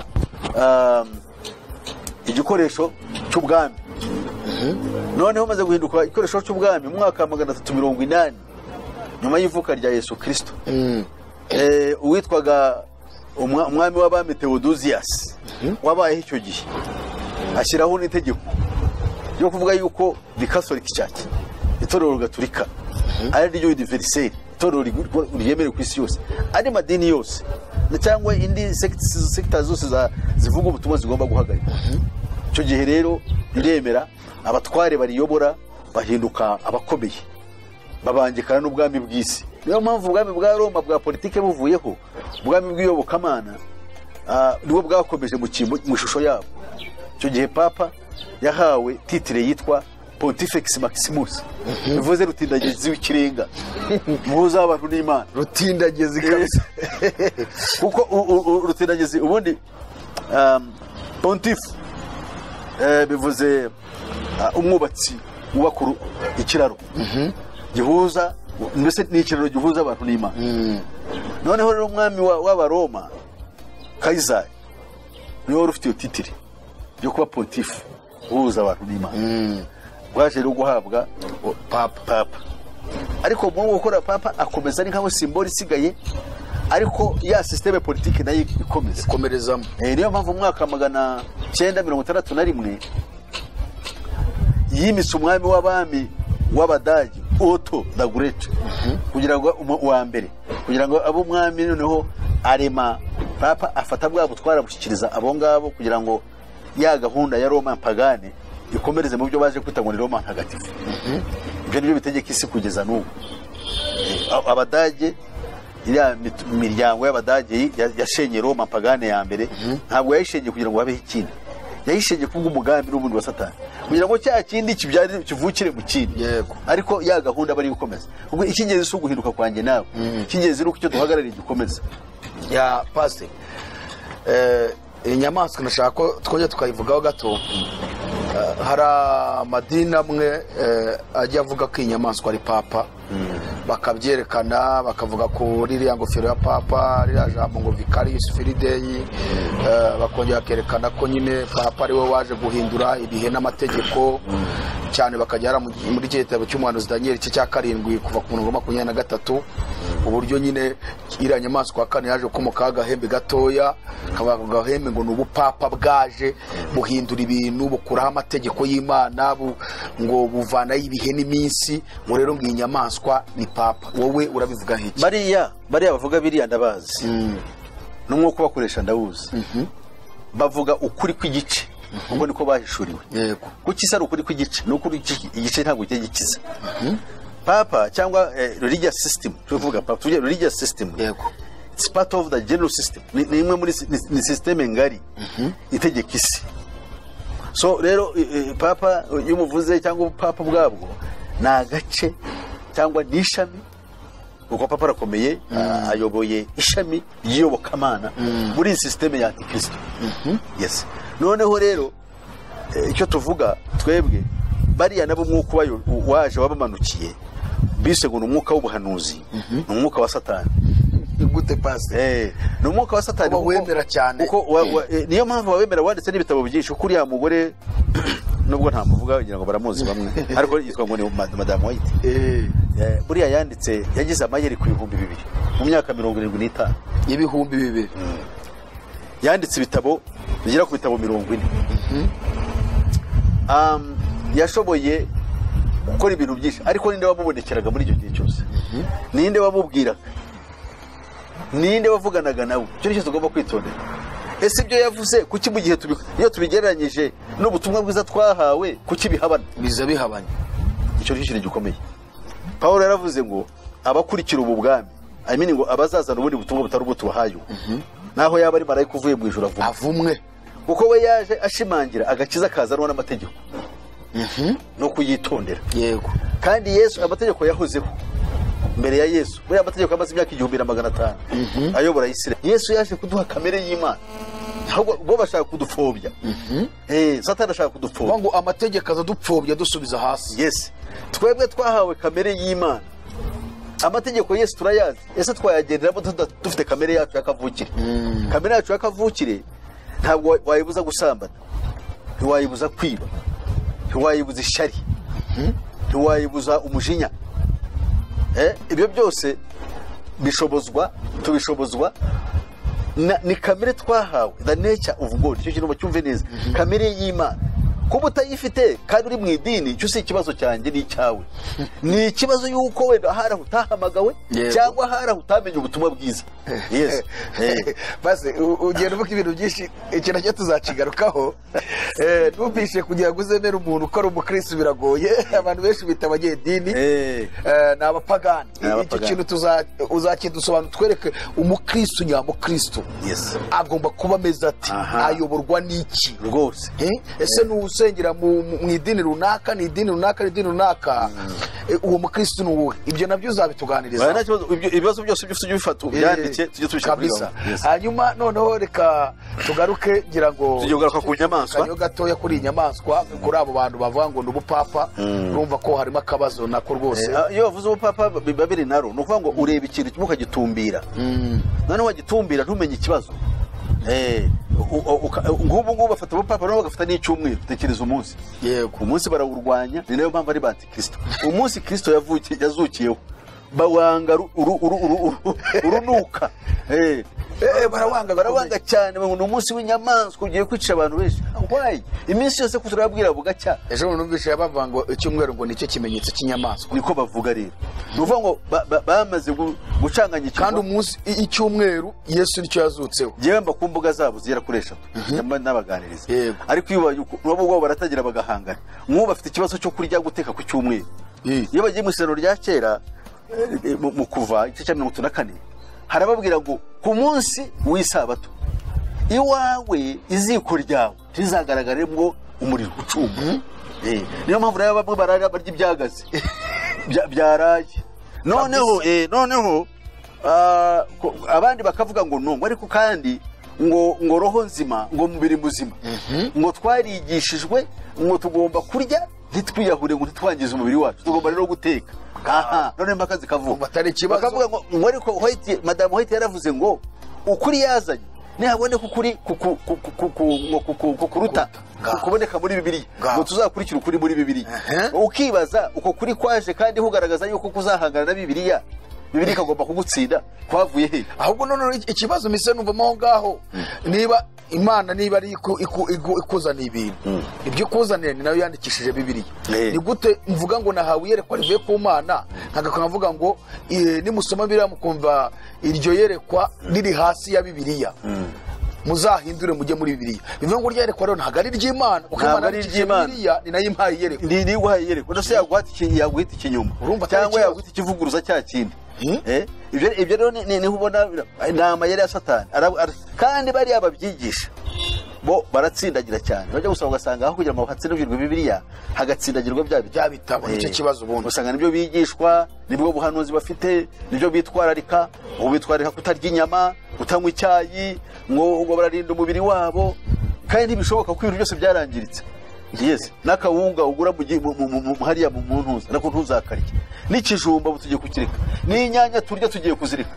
igikoresho cy'ubwami noneho maze guhinduka igikoresho cy'ubwami mu mwaka wa 380 nyuma y'ivuka rya Yesu Kristo uwitwaga umwami w'abami Theodosius wabayeho icyo gihe ashyiraho n'itegeko ryo kuvuga yuko the Catholic Church itorero gatolika ari ryo universel itorero ryemerewe ku isi yose ari madini yose cyangwa indi sectors zose zivuga ubutumwa zigomba guhagarika icyo gihe rero riremera abatware bariyobora bahinduka abakomeye babangikana n'ubwami bw'isi niyo mpamvu ubwami bwa Roma bwa politike buvuyeho ubwami bw'iyobokamana nibwo bwakomeje mu ishusho yabo icyo gihe papa yahawe titire yitwa Pontifex Maximus bivuze rutindagezi w'ikirenga muhuza abantu n'Imana rutindagezi kabisa kuko rutindagezi ubundi pontife bivuze umwubatsi wubaka ikiraro gihuza, mbese ni ikiraro gihuza abantu n'Imana. Noneho rero umwami w'Abaroma Kayizari niwe wari ufite iyo titiri yo kuba pontife uhuza abantu n'Imana. Rwaje rero guhabwa papa, ariko mu gukora papa akomeza ari nkaho simboli isigaye, ariko ya systeme politique nayo ikomerezamo. Niyo mpamvu mu mwaka 961 yimise umwami w'abami w'Abadage Otto the Great kugira ngo wa mbere, kugira ngo abo mwami noneho arema papa afata bwa butwara bushyikiriza abo ngabo kugira ngo ya gahunda ya Roma pagane ikomereze mu byo baje kwita ngo ni Roma ntagatifu. Ibyo nibyo bitegeka isi kugeza n'ubu. Abadage, iriya miryango y'Abadage yashenye Roma pagane ya mbere, ntabwo yayishenye kugira ngo habeho ikindi, yayishenye kubwo umugambi n'ubundi wa Satani kugira ngo cya kindi kibyari kivukire mu kindi. Ariko ya gahunda bari gukomeza. Ubwo ikingenzi si uguhinduka kwanjye nawe, ikingenzi ni uko icyo duhagarariye gikomeza. Ya Pastor, inyamaswa nashaka ko twongera tukayivugaho gato. Hari amadini amwe ajya avuga ko inyamaswa ari papa, bakabyerekana bakavuga ko ririya ngofero ya papa, ririya jambo ngo Vicarius Filii Dei, bakongera bakerekana ko nyine papa ari we waje guhindura ibihe n'amategeko cyane, bakajyara muri gitabo cy'umuhanuzi Daniel cya 7 kuva ku 23, uburyo nyine iriya nyamaswa kane yaje kumoka agahembe gatoya, kabaga gahembe ngo n'ubupapa bwaje buhindura ibintu, bukuraho amategeko y'Imana, ngo buvana ibihe n'iminsi, ngo rero ngo inyamaswa ni papa. Wowe urabivuga hiki? Bariya bavuga biriya ndabazi, n'umwuka bakoresha ndawuzi. Bavuga ukuri kw'igice, ubwo niko bahishuriwe. Kuki sari ukuri kw'igice? N'ukuri igice ntabwo kijye gikiza. Papa cyangwa religious system, tuvuga papa tuje religious system. It's part of the general system. Ni imwe muri ni system ngari itegeka isi. So rero papa y'umuvuze cyangwa papa bwabwo na gace cyangwa nishami, uko papa rakomeye ayoboye ishami yiyobokamana muri system ya Kristo. Yes. Noneho rero icyo tuvuga twebwe bariya nabo mwuka waje wabamanukiye bise ngo n'umwuka w'ubuhanuzi, n'umwuka wa Satani. Gute Pastor? Ni umwuka wa Satani wemera cyane. Uko niyo mpamvu wemera wanditse n'ibitabo byinshi kuri ya mugore, nubwo nta muvuga kugira ngo baramuzi bamwe, ariko yitwa ngo ni Madame White. Buriya yanditse yagize amayeri ku 2000 mu myaka 75 y'ibihumbi 2000. Yanditse ibitabo bigera ku bitabo 40. Yashoboye gukora ibintu byinshi, ariko ninde wamubonekeraga muri icyo gihe cyose? Ninde wamubwiraga? Ninde wavuganaga nawe? Cyo nicyo tugomba kwitondera. Ese ibyo yavuze kuki mu gihe iyo tubigereranyije n'ubutumwa bwiza twahawe kuki bihabana? Biza bihabanye. Icyo ni ikintu gikomeye. Paulo yaravuze ngo abakurikira ubu bwami, I mean ngo abazazana ubundi butumwa butari ubwo tubahaye, naho yaba ari marayika uvuye mu ijuru avumwe, kuko we yaje ashimangira agakiza kazanwa n'amategeko no kuyitondera. Yego. Kandi Yesu amategeko yahozeho mbere ya Yesu, buriya amategeko amaze imyaka 1500 ayobora Isirayeli. Yesu yaje kuduha kamere y'Imana, ahubwo bo bashaka kudupfobya. Satani ashaka kudupfobya ngo amategeko azadupfobya dusubiza hasi. Yes, twebwe twahawe kamere y'Imana. Amategeko Yesu turayazi, ese twayagenderamo dufite kamere yacu yakavukire. Kamere yacu yakavukire ntabwo wayibuza gusambana, ntiwayibuza kwiba, ntiwayibuza ishyari, ntiwayibuza umujinya. Ibyo byose tubishobozwa ni kamere twahawe, the nature of God. Icyo kintu cyumve neza, kamere y'Imana. Kuba utayifite kandi uri mu idini, cyo si ikibazo cyanjye ni icyawe. Ni ikibazo yuko wenda ahari utahamagawe cyangwa ahari utamenye ubutumwa bwiza. Yes. Base ugenda uvuga ibintu byinshi, ikintu cyo tuzakigarukaho. Numvise kugira ngo uzemere umuntu ukora umukristo biragoye, abantu benshi bita abanyedini, n'abapagani. Iki kintu uzakidusobanura, twereke umukristo nyamukristo. Yes. Agomba kuba meza ati ayoborwa n'iki rwose. Ese nuzi usengera mu idini runaka ni idini runaka uwo mukristo ni uwuhe? Ibyo nabyo uzabituganiriza. Ibibazo byose byose ujye ubifata ubyandike tujye tubishyira kuri kabisa. Hanyuma noneho reka tugaruke ngira ngo tujye kugaruka ku nyamaswa kanyo gatoya kuri inyamaswa kuri abo bantu bavuga ngo n'ubupapa urumva ko harimo akabazo nako rwose. Iyo bavuze ubupapa biba biri naro ni ukuvuga ngo ureba ikintu kimwe ukagitumbira noneho wagitumbira ntumenye ikibazo. Ngubu bafata ubupapa nabo bagafata n'icyumweru tekereza umunsi. Yego umunsi barawurwanya ni nayo mpamvu ari bantikristo. Umunsi Kristo yazukiyeho bawanga urunuka barawanga cyane ngo ni umunsi w'inyamaswa ugiye kwica abantu benshi. Why iminsi yose kuturabwira bugacya? Ejo numvise bavuga ngo icyumweru ngo nicyo kimenyetso cy'inyamaswa. Niko bavuga rero nuvuga ngo bamaze gucanganya kandi umunsi icyumweru Yesu nicyo yazutseho. Jewe mba ku mbuga zabo zira kuresha n'abaganiriza ariko iyo nabo baratagira bagahangana nk'ubu bafite ikibazo cyo kurya guteka ku cyumweru. Iyo bagiye mu isano rya kera mu kuva igice cya 54 harababwira ngo ku munsi w'isabato iwawe iziko ryawe rizagaragaremo umuriro ucumba. Niyo mpamvu rero bamwe bararya barya ibyagaze byaraye noneho abandi bakavuga ngo no ariko kandi ngo roho nzima ngo mubiri muzima ngo twarigishijwe ngo tugomba kurya ntitwiyahure ngo ntitwangize umubiri wacu tugomba rero guteka. None mpaka zikavuga batari kibazo bakavuga ngo ariko Madame White yaravuze ngo ukuri yazanye ntihaboneka ukuri kuruta kuboneka muri Bibiliya ngo tuzakurikira ukuri muri Bibiliya. Ukibaza uko kuri kwaje kandi hugaragaza yuko kuzahangana na Bibiliya ikagomba kugutsinda kwavuye he? Ahubwo none ikibazo mise numvamo aho ngaho niba Imana niba ari ikuzana ibintu ibyo kuzanira ni nayo yandikishije Bibiliya. Ni gute mvuga ngo nahawe yerekwa rivuye ku Mana nkagavuga ngo nimusoma Bibiliya mukumva iryo yerekwa riri hasi ya Bibiliya muzahindure mujye muri Bibiliya. Bivuga ngo ryerekwa rero ntago ari ry'Imana kuko Imana ari Bibiliya ni nayo impaye yerekwa. Ni guhaye yerekwa ndose yaguhita ikinyuma cyangwa yaguhita ikivuguruza cya kindi. Ibyo rero ni ubona inama yari ya Satani kandi bari ababyigisha bo baratsindagira cyane bajya gusaba ugasanga aho kugira ngo hatsindagirwe Bibiliya hagatsindagirwa bya bitabo. Nicyo kibazo ubundi usanga nibyo bigishwa nibwo buhanuzi bafite nibyo bitwararika kutarya inyama gutanywa icyayi ngo bararinda umubiri wabo kandi ntibishoboka ko ibintu byose byarangiritse. N'akawunga ugura hariya mu ntuza nako ntuzakarye n'ikijumba tugiye kukireka n'inyanya turya tugiye kuzireka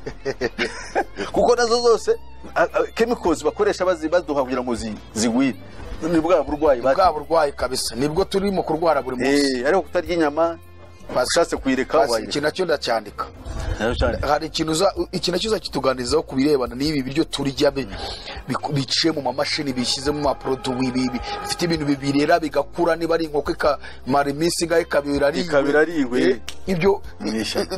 kuko nazo zose chemicals bakoresha baduha kugira ngo zigwire. Ni bwa burwayi kabisa nibwo turimo kurwara buri munsi. Ariko kutarya inyama bashatse kuyireka iki nacyo ndacyandika. Hari ikintu nacyo uzakituganirizaho ku birebana n'ibi biryo turya biciye mu mamashini bishyize mu maproduwi bifite ibintu bibirera bigakura niba ari inkoko ikamara iminsi ngaho ikabirariwe. Ibyo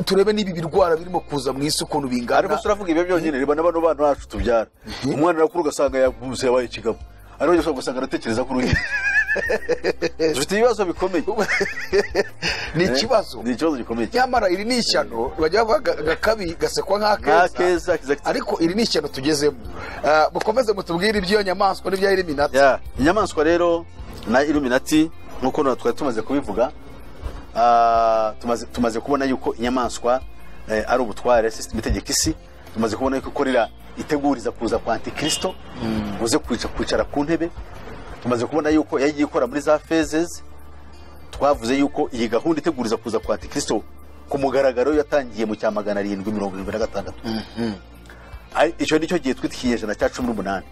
turebe n'ibi birwara birimo kuza mu isi ukuntu bingana. Ariko turavuga ibyo byonyine reba n'abano bantu bacu tubyara umwana arakuru ugasanga yavuze yabaye ikigabo ariko ugasanga aratekereza ko uruhinja. Dufite ibibazo bikomeye. Ni ikibazo gikomeye. Nyamara iri ni ishyano bajya bavuga gakabi gasekwa nk'akeza ariko iri ni ishyano tugezemo. Mukomeze mutubwire iby'iyo nyamaswa n'ibya Illuminati. Inyamaswa rero na Illuminati nk'uko twari tumaze kubivuga tumaze kubona yuko inyamaswa ari ubutware system itegeka isi. Tumaze kubona yuko ikorera iteguriza kuza kwa Antikristo uze kwicara ku ntebe. Tumaze kubona yuko yagiye ikora muri za phases. Twavuze yuko iyi gahunda iteguriza kuza kwa Antikristo ku mugaragaro yatangiye mu cya 776. Icyo nicyo gihe twita ikinyejana cya 18.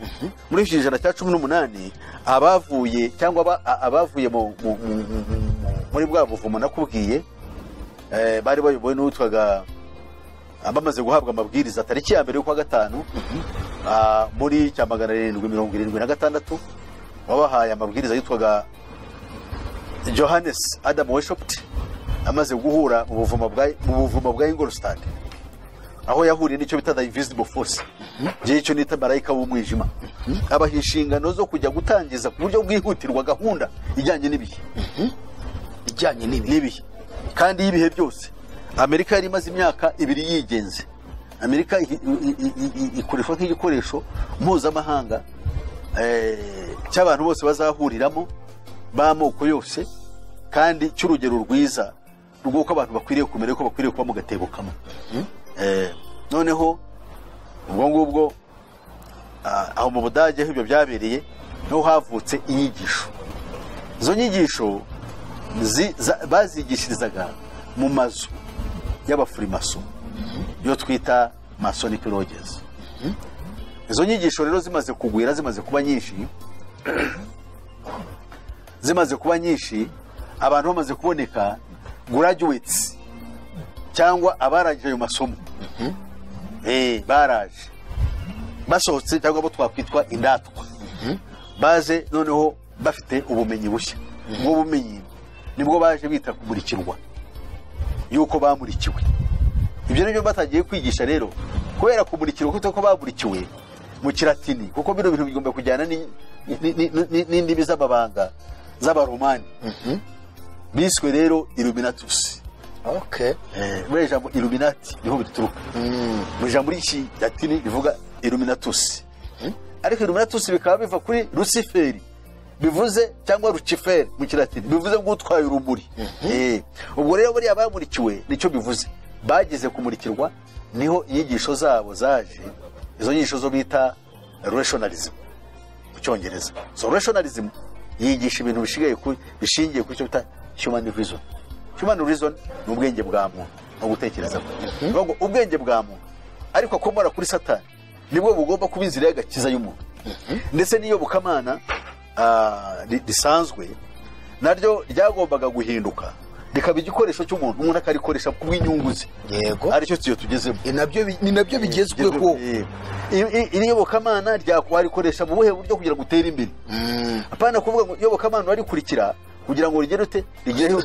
Muri iki kinyejana cya 18 abavuye cyangwa abavuye muri bwa buvumo nakubwiye bari bayobowe n'utwaga abamaze guhabwa amabwiriza tariki ya mbere yo kwa gatanu muri cya 776 wabahaye amabwiriza yitwaga Johannes Adam Weishaupt amaze guhura mu buvumo bwa Ingolstadt aho yahuriye n'icyo bita the invisible force. Icyo nita marayika w'umwijima abaha inshingano zo kujya gutangiza ku buryo bwihutirwa gahunda ijyanye n'ibihe kandi y'ibihe byose. Amerika yari imaze imyaka 2 yigenze. Amerika ikoreshwa nk'igikoresho mpuzamahanga cy'abantu bose bazahuriramo b'amoko yose kandi cy'urugero rwiza rw'uko abantu bakwiriye kumera ko bakwiriye kuba mu gatebo kamwe. Noneho ubwo ngubwo aho mu Budage ibyo byabereye niho havutse inyigisho. Izo nyigisho bazigishirizaga mu mazu y'abafurimaso yo twita Masonic Lodges. Izo nyigisho rero zimaze kugwira, zimaze kuba nyinshi, abantu bamaze kuboneka graduates cyangwa abarangije ayo masomo. Baraje basohotse cyangwa abo twakwitwa indatwa. Baje noneho bafite ubumenyi bushya. Ubwo bumenyi nibwo baje bita kumurikirwa, yuko bamurikiwe. Ibyo nibyo batagiye kwigisha rero, kubera kumurikirwa kuko bamurikiwe mu Kilatini, kuko bino bintu bigomba kujyana n'indimi z'amabanga z'abaromani. Biswe rero Illuminatus. Muri ijambo Illuminati niho bituruka. Mu ijambo ry'Ikilatini rivuga Illuminatus. Ariko Illuminatus bikaba biva kuri Lucifer, bivuze cyangwa Lucifer mu Kilatini, bivuze ngo utwaye urumuri. Ubwo rero bari abamurikiwe nicyo bivuze. Bageze kumurikirwa, niho inyigisho zabo zaje. Izo nyigisho zo bita rationalism mu Cyongereza. So rationalism yigisha ibintu bishingiye kuri cyo bita human reason. Human reason ni ubwenge bwa muntu no gutekereza. Ngo ubwenge bwa muntu ariko akomora kuri Satani nibwo bugomba kuba inzira y'agakiza y'umuntu. Ndetse niyo bukamana risanzwe naryo ryagombaga guhinduka rikaba igikoresho cy'umuntu, umuntu akarikoresha ku bw'inyungu ze. Yego, aricyo tugezemo. Ni nabyo bigezweho. Iyobokamana ryakwarikoreshya mu buhe buryo kugira ngo utere imbere. Apana kuvuga ngo iyobokamana warikurikira kugira ngo rigere ute rigereho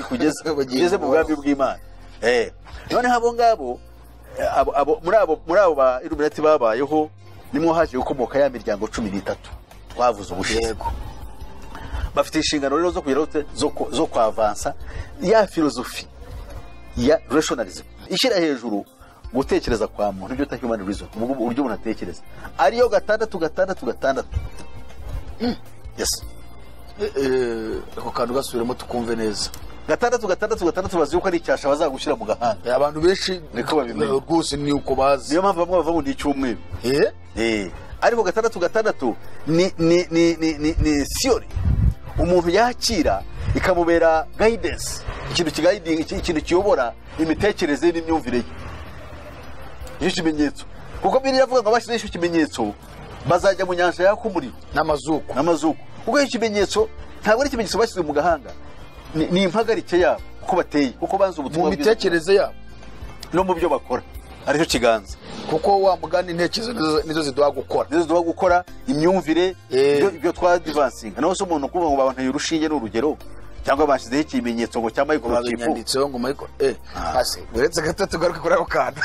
rigeze mu bwami bw'Imana. None abo ngabo muri abo ba Illuminati babayeho nimwo haje gukomoka ya miryango 13 twavuze ubushize. Bafite inshingano rero zo kugira zo kwavansa ya filozofi ya rationalism ishyira hejuru gutekereza kwa muntu, ibyo ta human reason, uburyo umuntu atekereza ariyo 6. Yes. Ako kantu gasubiremo tukumve neza. 6 bazi yuko ari icyasha bazagushyira mu gahanga. Abantu benshi niko babimenya rwose, ni uko bazi. Niyo mpamvu bamwe bavuga ngo ni icyumweru. Ariko 6 ni theory umuntu yakira ikamubera guidance, ikintu kiyobora imitekerereze n'imyumvire ye. Icyo kimenyetso, kuko Bibiliya yavuga ngo abashyize icyo kimenyetso bazajya mu nyanja yaka umuriro n'amazuku. Kuko icyo kimenyetso ntabwo ari ikimenyetso bashyize mu gahanga, ni impagarike yabo uko bateye, kuko banze ubutumwa mu mitekerereze yabo no mu byo bakora. Aricyo kiganza, kuko wa mugani intekerezo nizo ziduha gukora imyumvire, ibyo twadivansinga. Naho se umuntu kuvuga ngo babanteye urushinge n'urugero cyangwa bashyizeho ikimenyetso ngo cya microchip yanditseho ngo hasi uretse gato tugaruke kuri ako kantu.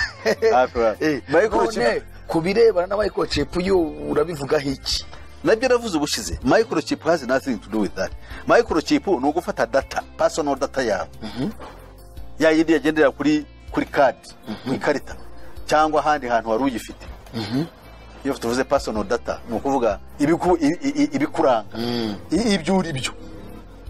Microchip ku birebana na microchip yo urabivugaho iki? Nabyo navuze ubushize. Microchip has nothing to do with that. Microchip ni ugufata data, personal data yawe. Ya yindi yagendera kuri card, ku ikarita cyangwa ahandi hantu wari uyifite. Iyo tuvuze personal data ni ukuvuga ibikuranga, ibyo uri byo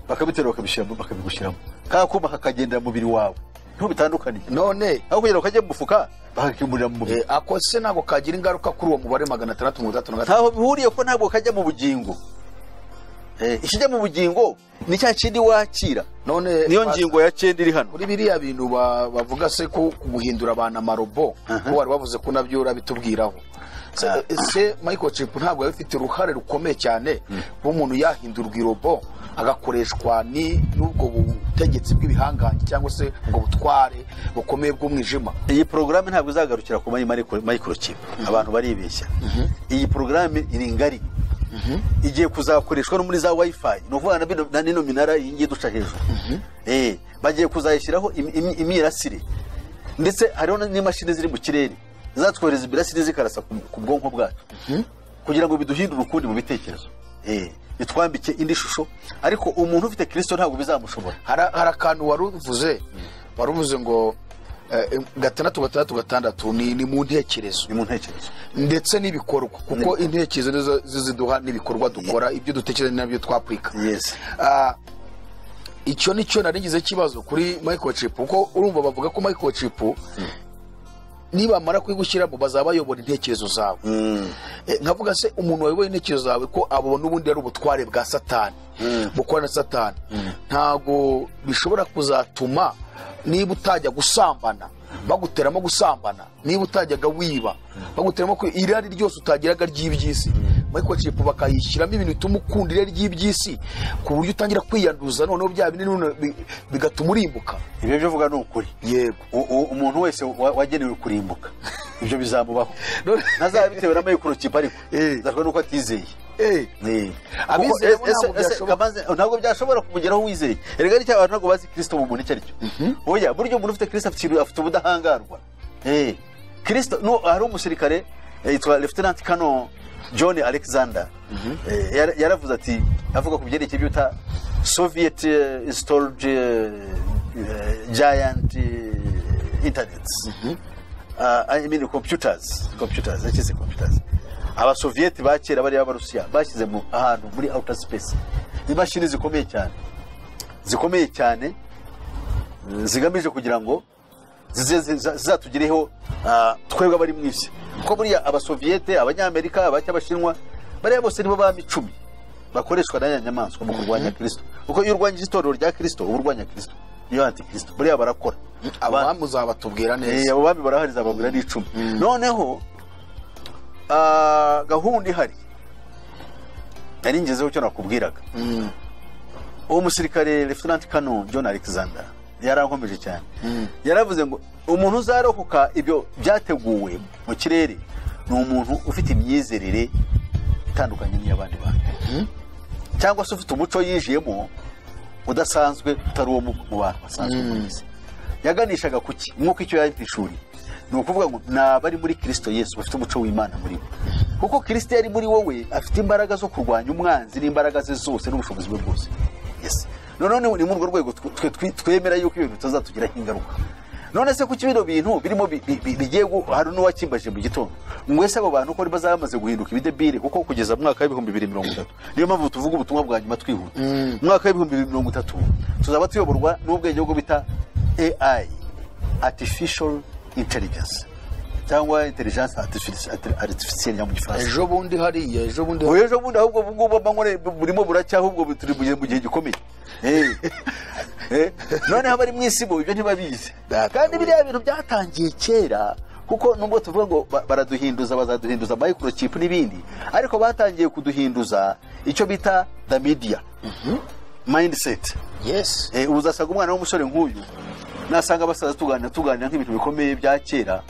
bakabitera bakabigushyiramo, kakuma kakagendera mu mubiri wawe, nto bitandukaniye. None aho kugira ukajye mufuka bakakimurira mu mubiri. Ako se ntabwo kagira ingaruka kuri uwo mubare 635? Ntaho bihuriye ko ntabwo kajya mu bugingo. Ikijya mu bugingo ni cya kindi wakira. None niyo ngingo ya 9 iri hano. Kuri biriya bintu bavuga se ko guhindura abantu amarobo, ko wari bavuze ko nabyo urabitubwiraho. Se microchip ntabwo bifite uruhare rukomeye cyane umuntu yahindurwa irobo agakoreshwa n'ubwo butegetsi bw'ibihangange cyangwa se ubwo butware bukomeye bw'umwijima. Iyi programme ntabwo izagarukira ku microchip, abantu baribeshya. Iyi programme iri ngari, igiye kuzakoreshwa no muri za wifi, no vuga na nino minara yingiye duca hejuru. Bagiye kuzayishyiraho imirasire, ndetse hariho n'imashini ziri mu kirere zatwohereza ibirasire zikarasa ku bwonko bwacu kugira ngo biduhindure ukundi mu bitekerezo, bitwambike indi shusho. Ariko umuntu ufite Kristo ntabwo bizamushobora. Hari akantu waruvuze ngo 6 ni mu ntekerezo, ndetse n'ibikorwa, kuko intekerezo ziduha n'ibikorwa dukora, ibyo dutekereza nabyo twapurika. icyo nicyo narigize ikibazo kuri microchip kuko urumva bavuga ko microchip nibamara kuyigushyiramo bazaba bayobora intekerezo zawe. Nkavuga se umuntu wayoboye intekerezo zawe ko abo n'ubundi ari ubutware bwa satani bukora na satani, ntago bishobora kuzatuma niba utajya gusambana baguteramo gusambana, niba utajyaga wiba baguteramo ko irari ryose utagiraga ry'iby'isi microchip bakayishyiramo ibintu bituma ukunda irari ry'iby'isi ku buryo utangira kwiyanduza noneho bya binini bigatuma urimbuka. Ibyo byo vuga ni ukuri. Yego, umuntu wese wagenewe kurimbuka ibyo bizamubaho ntazabitewe na microchip ariko zarwa nuko atizeye. Ntabwo byashobora kumugeraho wizeye. Erega ari cy'abantu ntabwo bazi Kristo mu muntu icyo ari cyo. Oya, buryo umuntu ufite Kristo afite ubudahangarwa. Kristo hari umusirikare yitwa Lieutenant Colonel John Alexander, yaravuze ati, avuga ku byerekeye byuta Soviet installed giant internets, I mean computers, actually computers. Abasovieti ba kera bari abarusiya bashyize mu ahantu muri outer space imashini zikomeye cyane zigamije kugira ngo zizatugireho twebwe bari mu isi. Ko buriya abasoviete, abanyamerika, abacyabashinwa bari bose nibo bami 10 bakoreshwa na nyamaswa mu kurwanya Kristo. Uko iyo urwanya itorero rya Kristo urwanya Kristo niyo anti Kristo buriya barakora. Abami uzabatubwira neza. Abo bami barahari zababwira ni 10. Noneho gahunda ihari nari ngezeho cyo nakubwiraga. Uwo musirikare Lieutenant Colonel John Alexander yarankomeje cyane. Yaravuze ngo umuntu uzarokoka ibyo byateguwe mu kirere ni umuntu ufite imyizerere itandukanye n'iy'abandi bantu, cyangwa se ufite umuco yinjiyemo udasanzwe utari uwo mu bantu basanzwe mu isi. Yaganishaga kuki nk'uko icyo yayipishuri ni ukuvuga ngo nabari muri Kristo Yesu bafite umuco w'Imana muri bo, kuko Kristo yari muri wowe afite imbaraga zo kurwanya umwanzi n'imbaraga ze zose n'ubushobozi bwe bwose. Yes, none ni muri urwo rwego twemera yuko ibintu bitazatugiraho ingaruka. None se kuki bino bintu birimo bigiye hari n'uwakimbaje mu gitondo mwese abo bantu ko bazamaze guhinduka ibidebire, kuko kugeza mu mwaka wa 2030 niyo mpamvu tuvuga ubutumwa bwa nyuma twihuta. Mu mwaka wa 2030 tuzaba tuyoborwa n'ubwenge bwo bita AI, artificial intelligence, cyangwa intelligence artificielle mu gifaransa. Ejo bundi ahubwo ubwo bamwe burimo buracya, ahubwo turi mu gihe gikomeye. None abari mu isi bo ibyo ntibabizi, kandi biriya bintu byatangiye kera, kuko nubwo tuvuga ngo baraduhinduza, bazaduhinduza microchip n'ibindi, ariko batangiye kuduhinduza icyo bita the media mindset. Yes, uzasanga umwana w'umusore nk'uyu nasanga basaza tuganira nk'ibintu bikomeye bya kera,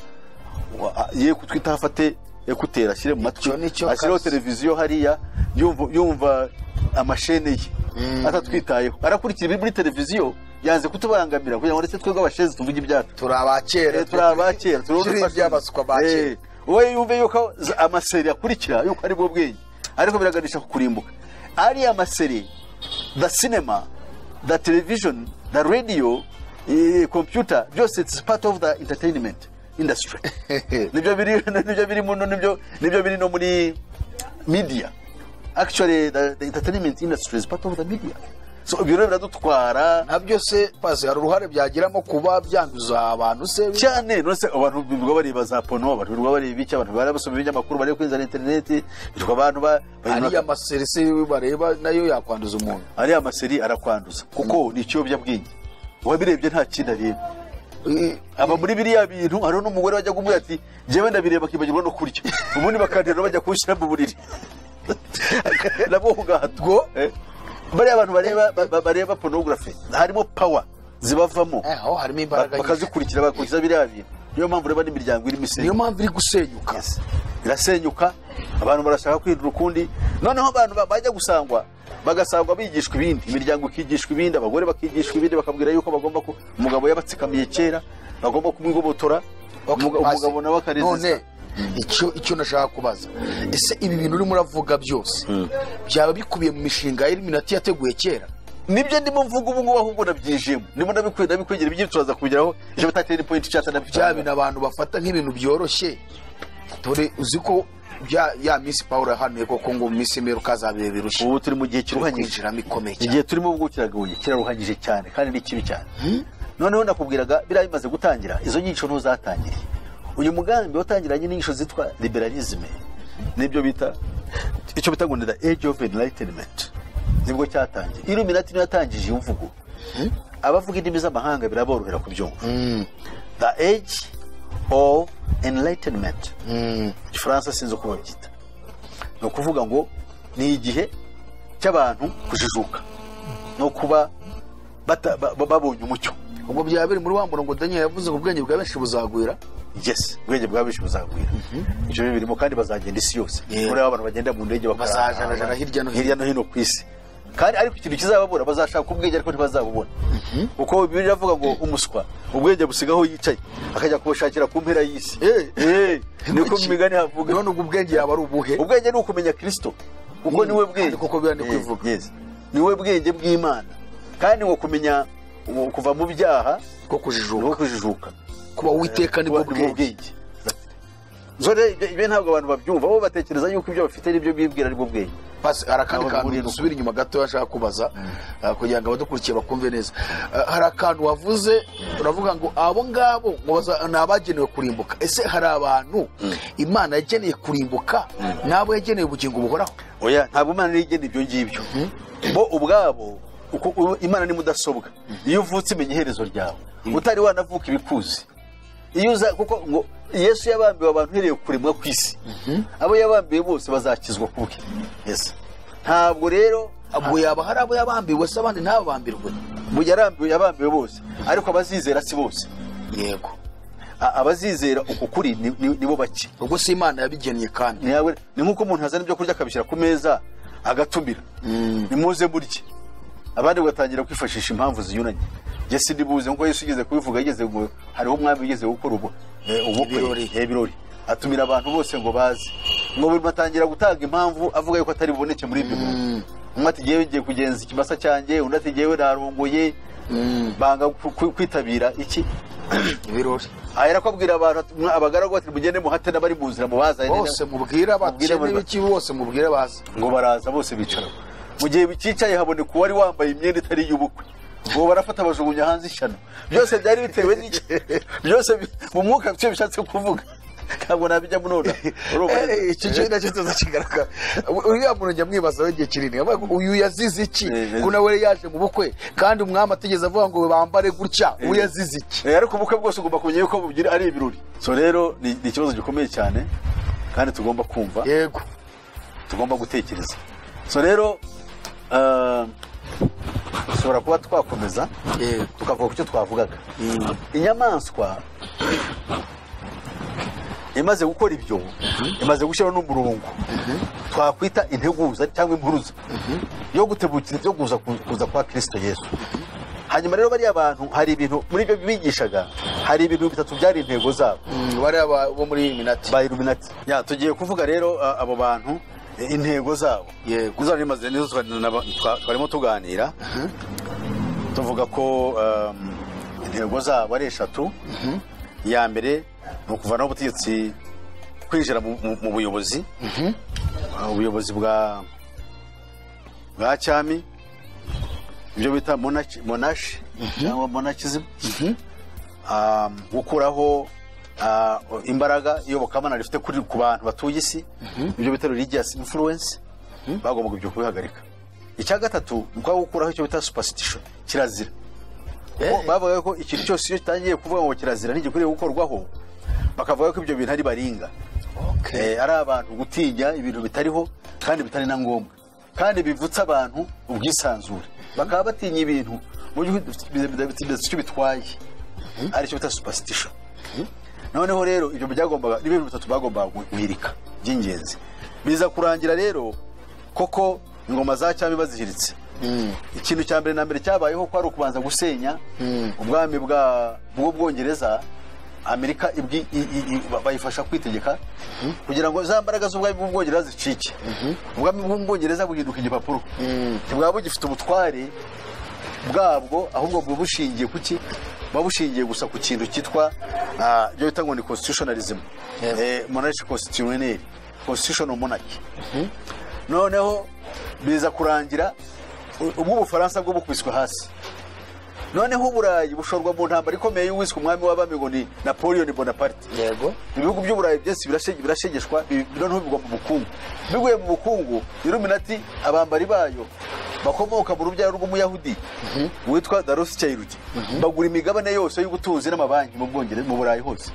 ye kutwita afate ekutera ashyire mu matwi, ashyiraho televiziyo hariya yumva amashene ye atatwitayeho, arakurikira ibiri muri televiziyo, yanze kutubangamira kugira ngo ndetse twebwe abashezi tuvuge ibyacu. Turabakera turabakera byabaswa bakera. Wowe yumve yuko amaseri akurikira yuko ari bwo bwenge, ariko biraganisha ku kurimbuka. Ari amaseri, the cinema, the television, the radio, computer, byose it's part of the entertainment industry. Nibyo biri no muri media. Actually the entertainment industry is part of the media. So ibyo rero biradutwara nabyo se pase hari uruhare byagiramo kuba byanduza abantu se cyane. Nose abantu bivuga bari bazapono, abantu bivuga bari biki, abantu barabasoma ibinyamakuru bari kuri internet, bivuga abantu ari amaseri se bareba nayo yakwanduza umuntu. Ari amaseri arakwanduza kuko ni icyo bwenge, wabirebye nta kindi areba. Aba muri biriya bintu hari n'umugore wajya kumubwira ati jewe ndabireba kibagirwa no kurya, ubundi bakandira bajya kushyira mu buriri nabo ugahatwo. Bari abantu bareba pornography harimo power zibavamo, harimo imbaraga bakazikurikira bakurikiza biriya bintu. Niyo mpamvu reba n'imiryango iri misenya, niyo mpamvu iri gusenyuka. Irasenyuka, abantu barashaka kwindura ukundi. Noneho abantu bajya gusangwa bagasangwa bigishwa ibindi, imiryango ikigishwa ibindi, abagore bakigishwa ibindi, bakabwira yuko bagomba ko umugabo yabatsikamiye kera bagomba kumwigobotora, umugabo nawe akarizisa. Icyo nashaka kubaza, ese ibi bintu urimo uravuga byose byaba bikubiye mu mishinga Illuminati yateguye kera? Nibyo ndimo mvuga ubu ngubu, ahubwo nabyijemo, ndimo ndabikwegera ibyo turaza kubigeraho ejo batatera point chat bya bintu abantu bafata nk'ibintu byoroshye. Dore uzi ko ya Miss Paul yahanuye koko ngo Miss Meruka azabire birushye. ubu turi mu gihe kiruhanyije, kwinjiramo ikomeye cyane. igihe turimo ubwo kiraruhanyije cyane kandi ni kibi cyane. Noneho nakubwiraga biriya bimaze gutangira, izo nyigisho ntuzatangiriye. Uyu mugambi watangiranye n'inyigisho zitwa liberalisme, nibyo bita icyo bita ngo the age of enlightenment, nibwo cyatangiye. Illuminati niyo yatangije iyo mvugo. Abavuga indimi z'amahanga biraborohera kubyumva. The age of enlightenment, Igifaransa sinzi uko babyita. Ni ukuvuga ngo ni igihe cy'abantu kujijuka no kuba babonye umucyo. Ubwo byaba biri muri wa murongo Daniel yavuze ngo ubwenge bwa benshi buzagwira. Yes, ubwenge bwa benshi buzagwira. Ibyo birimo kandi bazagenda isi yose. Muri abantu bagenda mu ndege bazajana hirya no hino ku isi. Kandi ariko ikintu kizababura bazashaka ubwenge ariko ntibazabubona. Kuko Bibiliya iravuga ngo umuswa ubwenge busigaho yicaye akajya kubushakira ku mpera y'isi. Niko mu migani havuga. None ubwo ubwenge yaba ari ubuhe? Ubwenge ni ukumenya Kristo. Kuko niwe bwenge. Kuko biyane kwivuga. Yes. Niwe bwenge bw'Imana. Kandi ngo kumenya kuva mu byaha ko kujijuka. Kuba witeka nibwo bwenge. Zore ibyo ntabwo abantu babyumva, bo batekereza yuko ibyo bafite nibyo bibwira aribwo bwenge. Basi arakandi kantu dusubira inyuma gato yashaka kubaza kugira ngo abadukurikiye bakumve neza. Hari akantu wavuze uravuga ngo abo ngabo nabagenewe kurimbuka. Ese hari abantu Imana yageneye kurimbuka nabo yageneye ubugingo buhoraho? Oya, ntabwo Imana yageneye ibyo ngibyo. Bo ubwabo uko Imana ni mudasobwa. Iyo uvutse imenya iherezo ryawe, utari wanavuka ibikuzi. Iyo uza kuko ngo Yesu yabambiwe abantu hereye kuremwa ku isi. Abo yabambiwe bose bazakizwa kubwe. Yes. Ntabwo rero abo yaba hari abo yabambiwe se abandi ntabambirwe. Mu yabambiwe bose, ariko abazizera si bose. Yego. Abazizera uko kuri nibo bake. Ubwo si Imana yabigennye kandi. Ni nkuko umuntu hazana ibyo kurya akabishyira ku meza agatumira. Nimuze burye. Abandi bagatangira kwifashisha impamvu ziyunanye. Jesi ndibuze nko Yesu yigeze kubivuga, yigeze ngo hariho umwami yigeze gukora ibirori atumira abantu bose ngo baze, ngo buri batangira gutanga impamvu avuga yuko atari buboneke muri ibyo bintu. Umwe ati ngiye ngiye kugenza ikimasa cyanjye, undi ati ngiye narongoye, banga kwitabira iki ibirori. Ahera ko abwira abantu abagaragu ati mugende muhate n'abari mu nzira mubaza bose mubwira bakene biki bose mubwire baza, ngo baraza bose bicara. Mu gihe bikicaye haboneka uwari wambaye imyenda itari y'ubukwe, ngo barafata bajugunya hanze ishyano. Byose byari bitewe n'iki? Byose mu mwuka byo bishatse kuvuga. Ntabwo nabijya munona. Iki cyo nacyo tuzakigaragara. Uriya muntu njya mwibaza w'igihe kinini. Uyu yazize iki? Kuna we yaje mu bukwe kandi umwami ategeza avuga ngo bambare gutya. Uyu yazize iki? Ariko ubukwe bwose ugomba kumenya yuko bugira ari ibirori. So rero ni ikibazo gikomeye cyane kandi tugomba kumva. Yego. Tugomba gutekereza. So rero ushobora kuba twakomeza tukavuga ku cyo twavugaga. Inyamaswa imaze gukora ibyo, imaze gushyiraho n'umurongo twakwita integuza cyangwa impuruza yo gutebukira ibyo kuza kwa Kristo Yesu. Hanyuma rero bari abantu hari ibintu muri ibyo bigishaga, hari ibintu bitatu byari intego zabo. Bari bo muri Illuminati. Ba Illuminati. Ya tugiye kuvuga rero abo bantu intego zabo. Yego. Uzari maze nizo twarimo tuganira. Tuvuga ko intego zabo ari eshatu. Ya mbere ni ukuvanaho ubutegetsi, kwinjira mu buyobozi, ubuyobozi bwa cyami, ibyo bita monarchy cyangwa monarchism, gukuraho imbaraga iyobokamana rifite ku bantu batuye isi, ibyo bita religious influence, bagombaga ibyo kubihagarika. Icya gatatu ni gukuraho icyo bita superstition, kirazira. Bavuga ko ikintu cyose iyo kitangiye kuvuga ngo kirazira ntigikwiriye gukorwaho, bakavuga ko ibyo bintu ari baringa. Ari abantu gutinya ibintu bitariho kandi bitari na ngombwa, kandi bivutsa abantu ubwisanzure, bakaba batinya ibintu mu gihe icyo bitwaye, ari cyo bita superstition. Noneho rero ibyo byagombaga n'ibintu bitatu bagombaga guhirika by'ingenzi. Biza kurangira rero koko ingoma za cyami bazihiritse. Ikintu cya mbere na mbere cyabayeho ko ari ukubanza gusenya ubwami bw'Ubwongereza. Amerika bayifasha kwitegeka kugira ngo za mbaraga z'ubwami bw'Ubwongereza zicike. Ubwami bw'Ubwongereza buhinduka igipapuro, ntibwaba bugifite ubutware bwabwo, ahubwo bwo bushingiye kuki, babushingiye gusa ku kintu cyitwa byo bita ngo ni constitutionalism, monarchy constitutionnel. constitutional monarchy. Noneho biza kurangira ubwo Ubufaransa bwo bukubiswe hasi. Noneho Uburayi bushorwa mu ntambara ikomeye y'uwiswe umwami w'abami ngo ni Napoleon Bonaparte. Yego. Ibihugu by'Uburayi byose birashegeshwa, noneho bigwa mu bukungu. Biguye mu bukungu, Illuminati abambari bayo bakomoka mu rubyaro rw'umuyahudi witwa Rothschild, bagura imigabane yose y'ubutunzi n'amabanki mu Bwongereza, mu Burayi hose.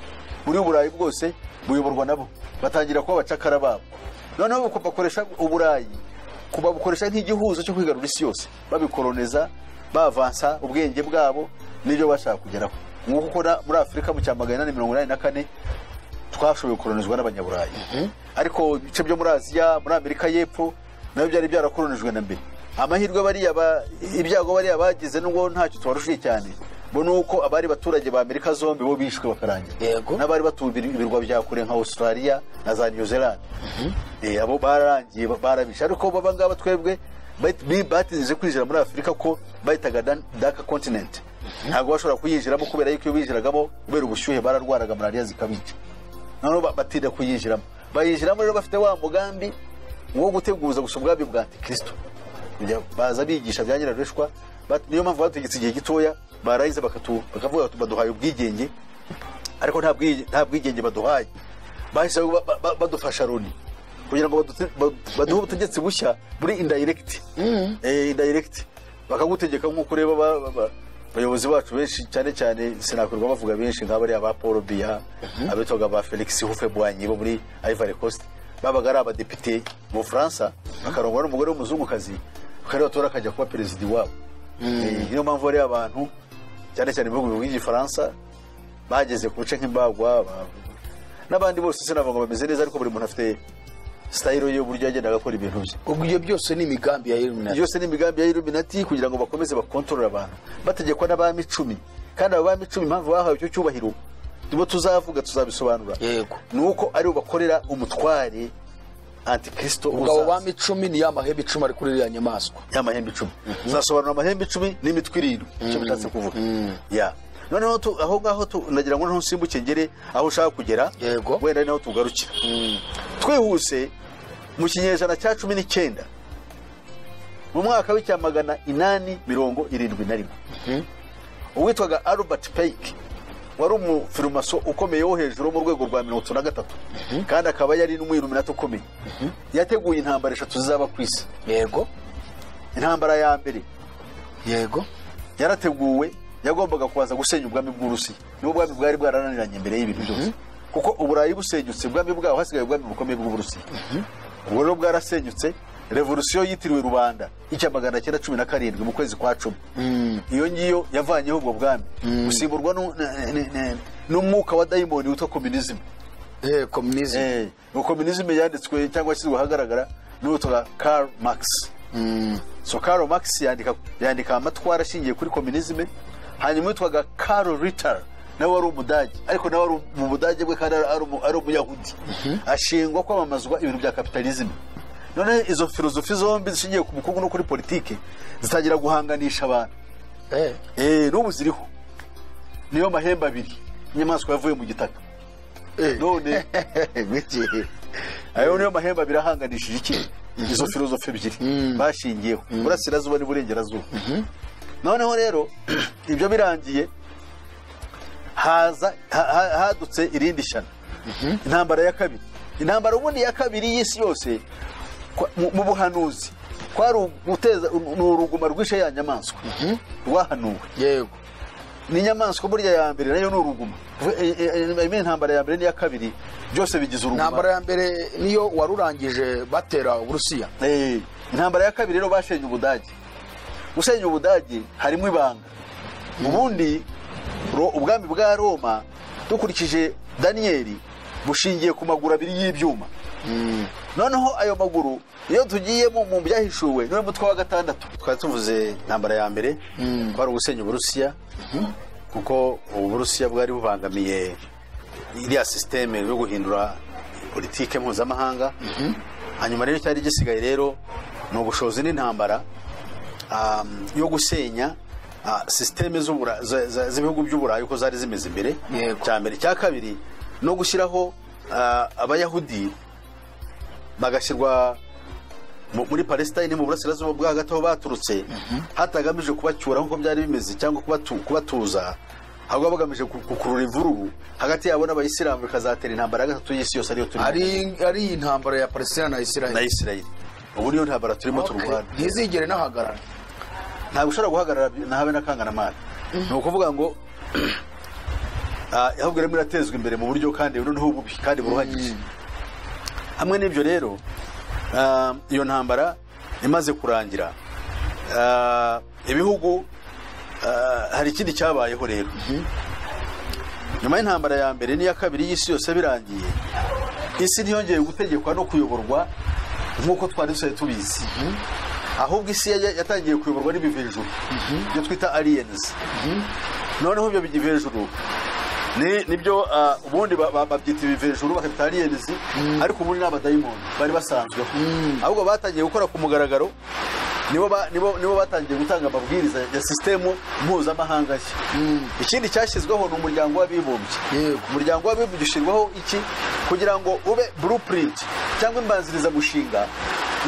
Muri Uburayi bwose buyoborwa nabo, batangira kuba abacakara babo. Noneho bakoresha Uburayi kuba bukoresha nk'igihuzo cyo kwigarura isi yose, babikoloneza, bavansa ubwenge bwabo n'ibyo bashaka kugeraho. Nk'uko muri Afurika mu 1884 twashoboye kolonizwa n'Abanyaburayi. Ariko ibice byo muri Aziya, muri Amerika y'Epfo nabyo byari byarakolonijwe na mbere. Amahirwe ibyago bari abagize nubwo ntacyo twarushiye cyane, bo nuko abari baturage ba Amerika zombi bo bishwe bakarangira. N'abari batubira ibirwa bya kure nka Australia na za New Zealand. Abo barangiye barabisha, ariko baba ngaba twebwe batinze kwinjira muri Afurika ko bahitaga Dark Continent. Ntabwo bashobora kuyinjiramo kubera yuko binjiragamo kubera ubushyuhe bararwaraga malaria zikabica. Noneho batinda kuyinjiramo. Bayinjiramo rero bafite wa mugambi wo guteguza ubwami bwa Antikristo. Baza bigisha bya nyirareshwa, niyo mpamvu bategetse igihe gitoya barayize bakavuga baduhaye ubwigenge, ariko nta bwigenge baduhaye. Bahise badufasha Loni kugira ngo baduhe ubutegetsi bushya muri indirect. Indirect bakagutegeka nk'uko ureba abayobozi bacu benshi, cyane cyane sinakurwa bavuga benshi nk'abari aba Paul Biya, abitoga ba Felix Houphouët-Boigny bo muri Ivory Coast, babaga ari abadepite mu Faransa, bakarongwa n'umugore w'umuzungukazi, bakariba tora akajya kuba perezida wabo. Niyo mpamvu ari abantu cyane cyane mu bihugu by'Ifaransa bageze ku bice nk'imbagwa, n'abandi bose sinavuga bameze neza, ariko buri muntu afite style yo buryo agenda agakora ibintu bye. Ubwo ibyo byose ni imigambi ya Illuminati. Byose ni imigambi ya Illuminati kugira ngo bakomeze bakontorora abantu, bategekwa n'abami 10. Kandi abami 10 impamvu bahawe icyo cyubahiro tubo tuzavuga tuzabisobanura. Yego. Nuko ari bakorera umutware Antikristo. Ubwo abami 10 ni amahembe 10 ari kuri ya nyamaswa. Amahembe 10. Tuzasobanura amahembe 10 n'imitwe 7 icyo bitatse kuvuga. Noneho aho ngaho nagira ngo ntusimbuke ngere aho ushaka kugera. Yego. Wenda naho tugarukira. Twihuse mu kinyejana cya 19 mu mwaka w'871 uwitwaga Albert Pike wari umufirmaso ukomeye wo hejuru mu rwego rwa 33, kandi akaba yari n'umwiluminati ukomeye. Yateguye intambara 3 zizaba ku isi. Yego. Intambara ya mbere yarateguwe, yagombaga kubanza gusenya ubwami bw'Urusiya. Nibo bwami bwari bwarananiranye mbere y'ibintu byose, kuko Uburayi busenyutse, ubwami bwaho hasigaye ubwami bukomeye bw'Uburusiya. Ubwo rero bwarasenyutse, revolution yitiriwe Rubanda '917 mu kwezi kwa 10. Iyo ngiyo yavanyeho ubwo bwami, gusimburwa n'umwuka wa daimoni witwa communism. Communism. Communism yanditswe cyangwa se guhagaragara n'uwitwa Karl Marx. So Karl Marx yandika amatwara ashingiye kuri communism. Hanyuma witwaga Karl Ritter, nawe wari umudage, ariko nawe wari mu budage bwe kandi ari umuyahudi. Ashingwa kwamamazwa ibintu bya capitalism. None izo filozofi zombi zishingiye ku bukungu no kuri politike zitangira guhanganisha abantu. N'ubu ziriho. Niyo mahembe 2 inyamaswa yavuye mu gitaka. None ayo niyo mahembe 2 ahanganishije iki? Izo filozofi 2 bashingiyeho, burasirazuba n'uburengerazuba. Noneho rero ibyo birangiye hadutse irindi shana, intambara ya kabiri. Intambara ubundi ya kabiri y'isi yose mu buhanuzi kwari guteza n'uruguma rwishe ya nyamaswa rwahanuwe. Yego. Ni nyamaswa burya ya mbere nayo n'uruguma. Intambara ya mbere n'iya kabiri byose bigize uruguma. Intambara ya mbere niyo warurangije batera Uburusiya. Intambara ya kabiri rero bashenye Ubudage. Gusenya Ubudage harimo ibanga. Ubundi ubwami bwa Roma dukurikije Danieli bushingiye ku maguru 2 y'ibyuma. Noneho ayo maguru iyo tugiye mu byahishuwe no mutwa wa 6 twari tuvuze intambara ya mbere kwari gusenya Uburusiya, kuko Uburusiya bwari bubangamiye iriya systeme yo guhindura politike mpuzamahanga. Hanyuma rero cyari gisigaye rero no gushoza n'intambara yo gusenya systeme z'ibihugu by'Uburayi uko zari zimeze imbere. Cya mbere. Cya kabiri no gushyiraho abayahudi bagashyirwa muri Palestine mu burasirazuba bwa hagati aho baturutse hatagamije kubacyura nk'uko byari bimeze cyangwa kubatuza, ahubwo bagamije gukurura imvururu hagati yabo n'abayisilamu, bikazatera intambara ya gatatu y'isi yose ariyo turi ari intambara ya Palestina na Israel. Ubu niyo ntambara turimo turwana, ntizigere nahagarara, ntabwo ushobora guhagarara nahabe n'akanganamana. Ni ukuvuga ngo ahubwo rero iratezwa imbere mu buryo kandi noneho bubi kandi buruhagije. Hamwe n'ibyo rero iyo ntambara imaze kurangira, ibihugu hari ikindi cyabayeho rero. Nyuma y'intambara ya mbere n'iya kabiri y'isi yose birangiye, isi ntiyongeye gutegekwa no kuyoborwa nk'uko twari dusaye tubizi, ahubwo isi yatangiye kuyoborwa n'ibivejuru ibyo twita aliens. Noneho ibyo bivejuru nibyo ubundi babyita ibivejuru bakabita aliens, ariko ubundi n'abadayimoni bari basanzweho, ahubwo batangiye gukora ku mugaragaro. Nibo batangiye gutanga amabwiriza ya sisitemu mpuzamahanga nshya. Ikindi cyashyizweho ni umuryango w'abibumbye. Umuryango w'abibumbye ushyirwaho iki? Kugira ngo ube blueprint cyangwa imbanziriza mushinga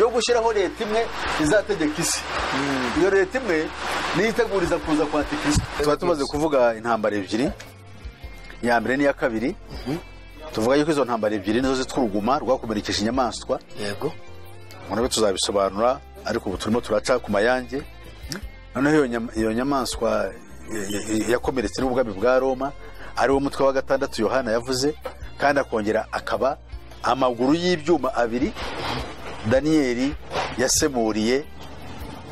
yo gushyiraho leta imwe izategeka isi. Iyo leta imwe niyo iteguriza kuza kwa Antikristo. Tuba tumaze kuvuga intambara ebyiri, iya mbere n'iya kabiri. Tuvuga yuko izo ntambara ebyiri nizo zitwa uruguma rwakomerekeje inyamaswa. Yego, none tuzabisobanura, ariko ubu turimo turaca ku mayange. Noneho iyo nyamaswa yakomeretse n'ubwami bwa Roma, ari wo mutwe wa 6 Yohana yavuze, kandi akongera akaba amaguru y'ibyuma abiri Daniyeli yasemuriye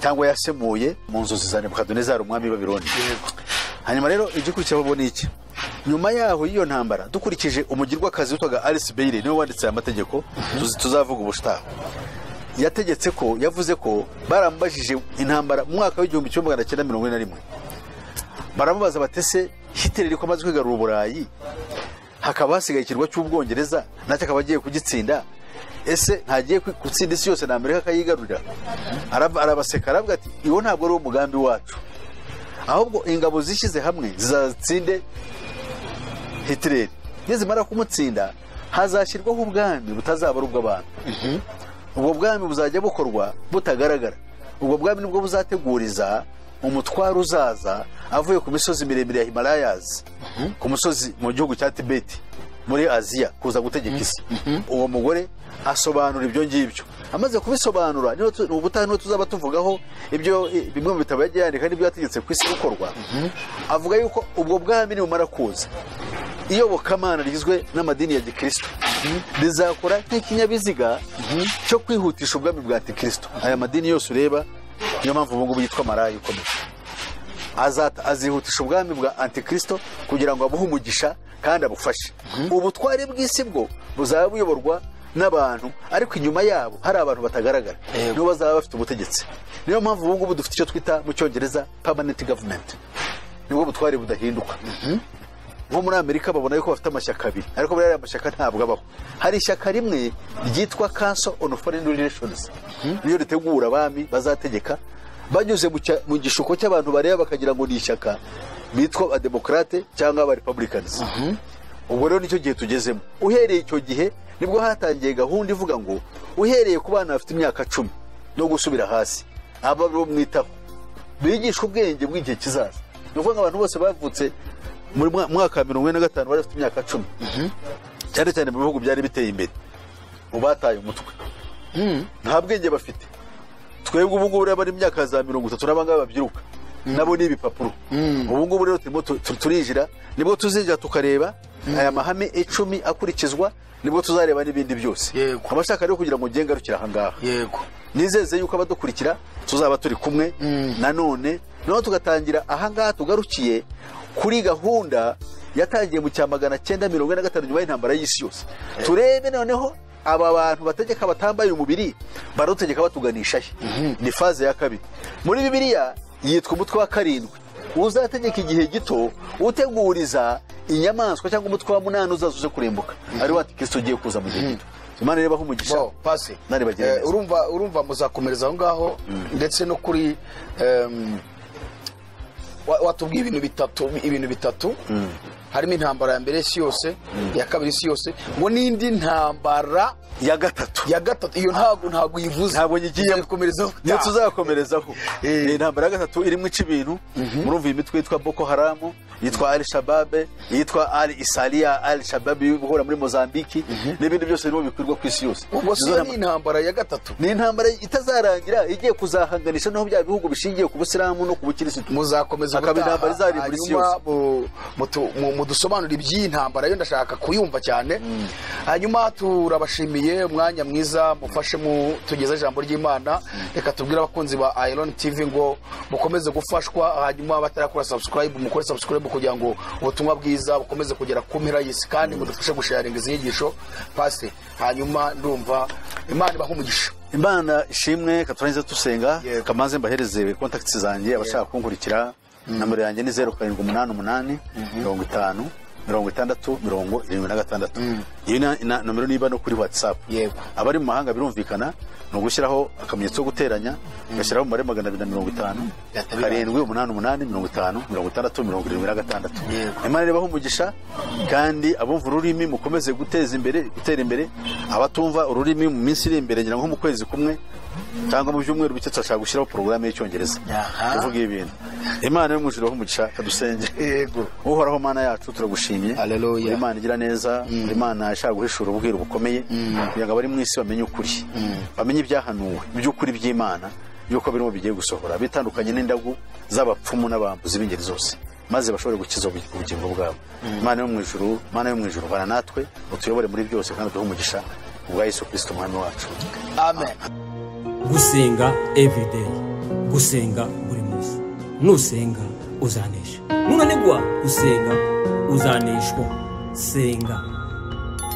cyangwa yasemuye mu nzozi za Nebukadinezari umwami w'Ababironi. Hanyuma rero igikurikiyeho bo niki? Nyuma yaho y'iyo ntambara, dukurikije umugirwakazi witwaga Alice Bailey, niwe wanditse aya mategeko tuzavuga ubutaha. Yategetse ko, yavuze ko barambajije intambara mu mwaka w'1941. Baramubaza batese Hitler ko amaze kwigarura Uburayi, hakaba hasigaye ikirwa cy'Ubwongereza, nacyo akaba agiye kugitsinda, ese ntagiye gutsinda isi yose na Amerika akayigarurira? Arabaseka aravuga ati iwo ntabwo ari umugambi wacu, ahubwo ingabo zishyize hamwe zizatsinde Hitler. Nizimara kumutsinda hazashyirwaho ubwami butazaba ari ubw'abantu. Ubwo bwami buzajya bukorwa butagaragara. Ubwo bwami nibwo buzateguriza umutwaro uzaza avuye ku misozi miremire ya Himalayas, ku musozi mu gihugu cya Tibet muri Aziya, kuza gutegeka isi. Uwo mugore asobanura ibyo ngibyo. Amaze kubisobanura, ubutaha niho tuzaba tuvugaho ibyo bimwe mu bitabo yagiye yandika n'ibyo yategetse ku isi gukorwa. Avuga yuko ubwo bwami nibumara kuza, iyobokamana rigizwe n'amadini ya Gikristo rizakora nk'ikinyabiziga cyo kwihutisha ubwami bwa Antikristo. Aya madini yose ureba niyo mpamvu ubu ngubu yitwa maraya ukomeye. Azihutisha ubwami bwa Antikristo kugira ngo abuhe umugisha kandi abufashe. Ubutware bw'isi bwo buzaba buyoborwa n'abantu, ariko inyuma yabo hari abantu batagaragara, nibo bazaba bafite ubutegetsi. Niyo mpamvu ubu ngubu dufite icyo twita mu Cyongereza permanent government, nibwo butware budahinduka. Nko muri Amerika babona yuko bafite amashyaka abiri, ariko buriya amashyaka ntabwo abaho. Hari ishyaka rimwe ryitwa Council on Foreign Relations, niyo ritegura abami bazategeka, banyuze mu gishuko cy'abantu bareba bakagira ngo ni ishyaka bitwa abademokrate cyangwa abarepublicans. Ubwo rero nicyo gihe tugezemo. Uhereye icyo gihe nibwo hatangiye gahunda ivuga ngo uhereye ku bana bafite imyaka 10 no gusubira hasi, aba bo mwitaho bigishwa ubwenge bw'igihe kizaza. Ni ukuvuga abantu bose bavutse muri mwaka wa 1945 bari bafite imyaka 10, cyane cyane mu bihugu byari biteye imbere, ubataye umutwe, nta bwenge bafite. Twebwe ubu ngubu bari imyaka za 30 n'abangaba babyiruka nabo ni ibipapuro. Ubu ngubu rero turinjira, nibwo tuzinjira tukareba aya mahame 10 akurikizwa, nibwo tuzareba n'ibindi byose. Abashaka rero kugira ngo ngengarukira aha ngaha, yego nizeze yuko abadukurikira tuzaba turi kumwe nanone tugatangira aha ngaha tugarukiye kuri gahunda yatangiye mu 1945 nyuma y'intambara y'isi yose. Turebe noneho aba bantu bategeka batambaye umubiri barutegeka batuganisha he. Ni faze ya kabiri. Muri Bibiliya yitwa umutwe wa 7, uzategeka igihe gito uteguriza inyamaswa, cyangwa umutwe wa 8 uzazuze kurembuka, ari wa Antikristo ugiye kuza mu gihe gito. Imana reba humugisha pase nari bagire. Urumva muzakomereza aho ngaho, ndetse no kuri watubwiye ibintu bitatu harimo intambara ya mbere isi yose iya kabiri isi yose ngo n'indi ntambara ya gatatu iyo ntabwo yivuze ntabwo ngiye gukomerezaho niyo tuzakomerezaho intambara ya gatatu irimo ica ibintu murumva imitwe yitwa Boko Haram yitwa Al Shabab yitwa Al Isalia Al Shabab bihora muri Mozambique n'ibindi byose birimo bikwirwa ku isi yose ubwo so ni intambara ya gatatu ni intambara itazarangira igiye kuzahanganisha naho bya bihugu bishingiye ku Busilamu no ku Bukirisitu muzakomeza intambara izari muri isi yose mudusobanura iby'intambara yo ndashaka kuyumva cyane hanyuma turabashimiye umwanya mwiza mufashe tugeze ijambo ry'Imana reka tubwire abakunzi ba Iron TV ngo mukomeze gufashwa hanyuma batarakora subscribe mukore subscribe kugira ngo ubutumwa bwiza bukomeze kugera ku mpera y'isi kandi mudufashe gusharinga izi nyigisho pase hanyuma ndumva Imana ibahumugisha Imana ishimwe katurangiza tusenga kamaze mbahereze contacts zanjye abashaka kunkurikira numero yanjye ni 0788 50 60 iyo numero niba no kuri WhatsApp abari mu mahanga birumvikana no gushyiraho akamenyetso guteranya gashyiraho umubare 250 788 50 Imana ibaho umugisha kandi abumva ururimi mukomeze gutera imbere abatumva ururimi mu minsi iri imbere ngira nko mu kwezi kumwe cyangwa mu byumweru bike tuzashaka gushyiraho porogaramu y'icyongereza tuvuga ibintu Imana yo mujuru umugisha kadusenge yego uhoraho Mana yacu turagushimye haleluya Imana igira neza Imana ishaka guhishura ubwiro bukomeye kugira ngo abari mu isi bamenye ukuri bamenye ibyahanuwe by'ukuri by'Imana yuko birimo bigiye gusohora bitandukanye n'indagu z'abapfumu n'abambuzi b'ingeri zose maze bashobore gukiza ubugingo bwabo Imana yo mwijuru bana natwe utuyobore muri byose kandi duhe umugisha ubwa Yesu Kristo umwami wacu amen gusenga everyday gusenga buri munsi nusenga uzanesha nunanigwa gusenga uzaneshwa senga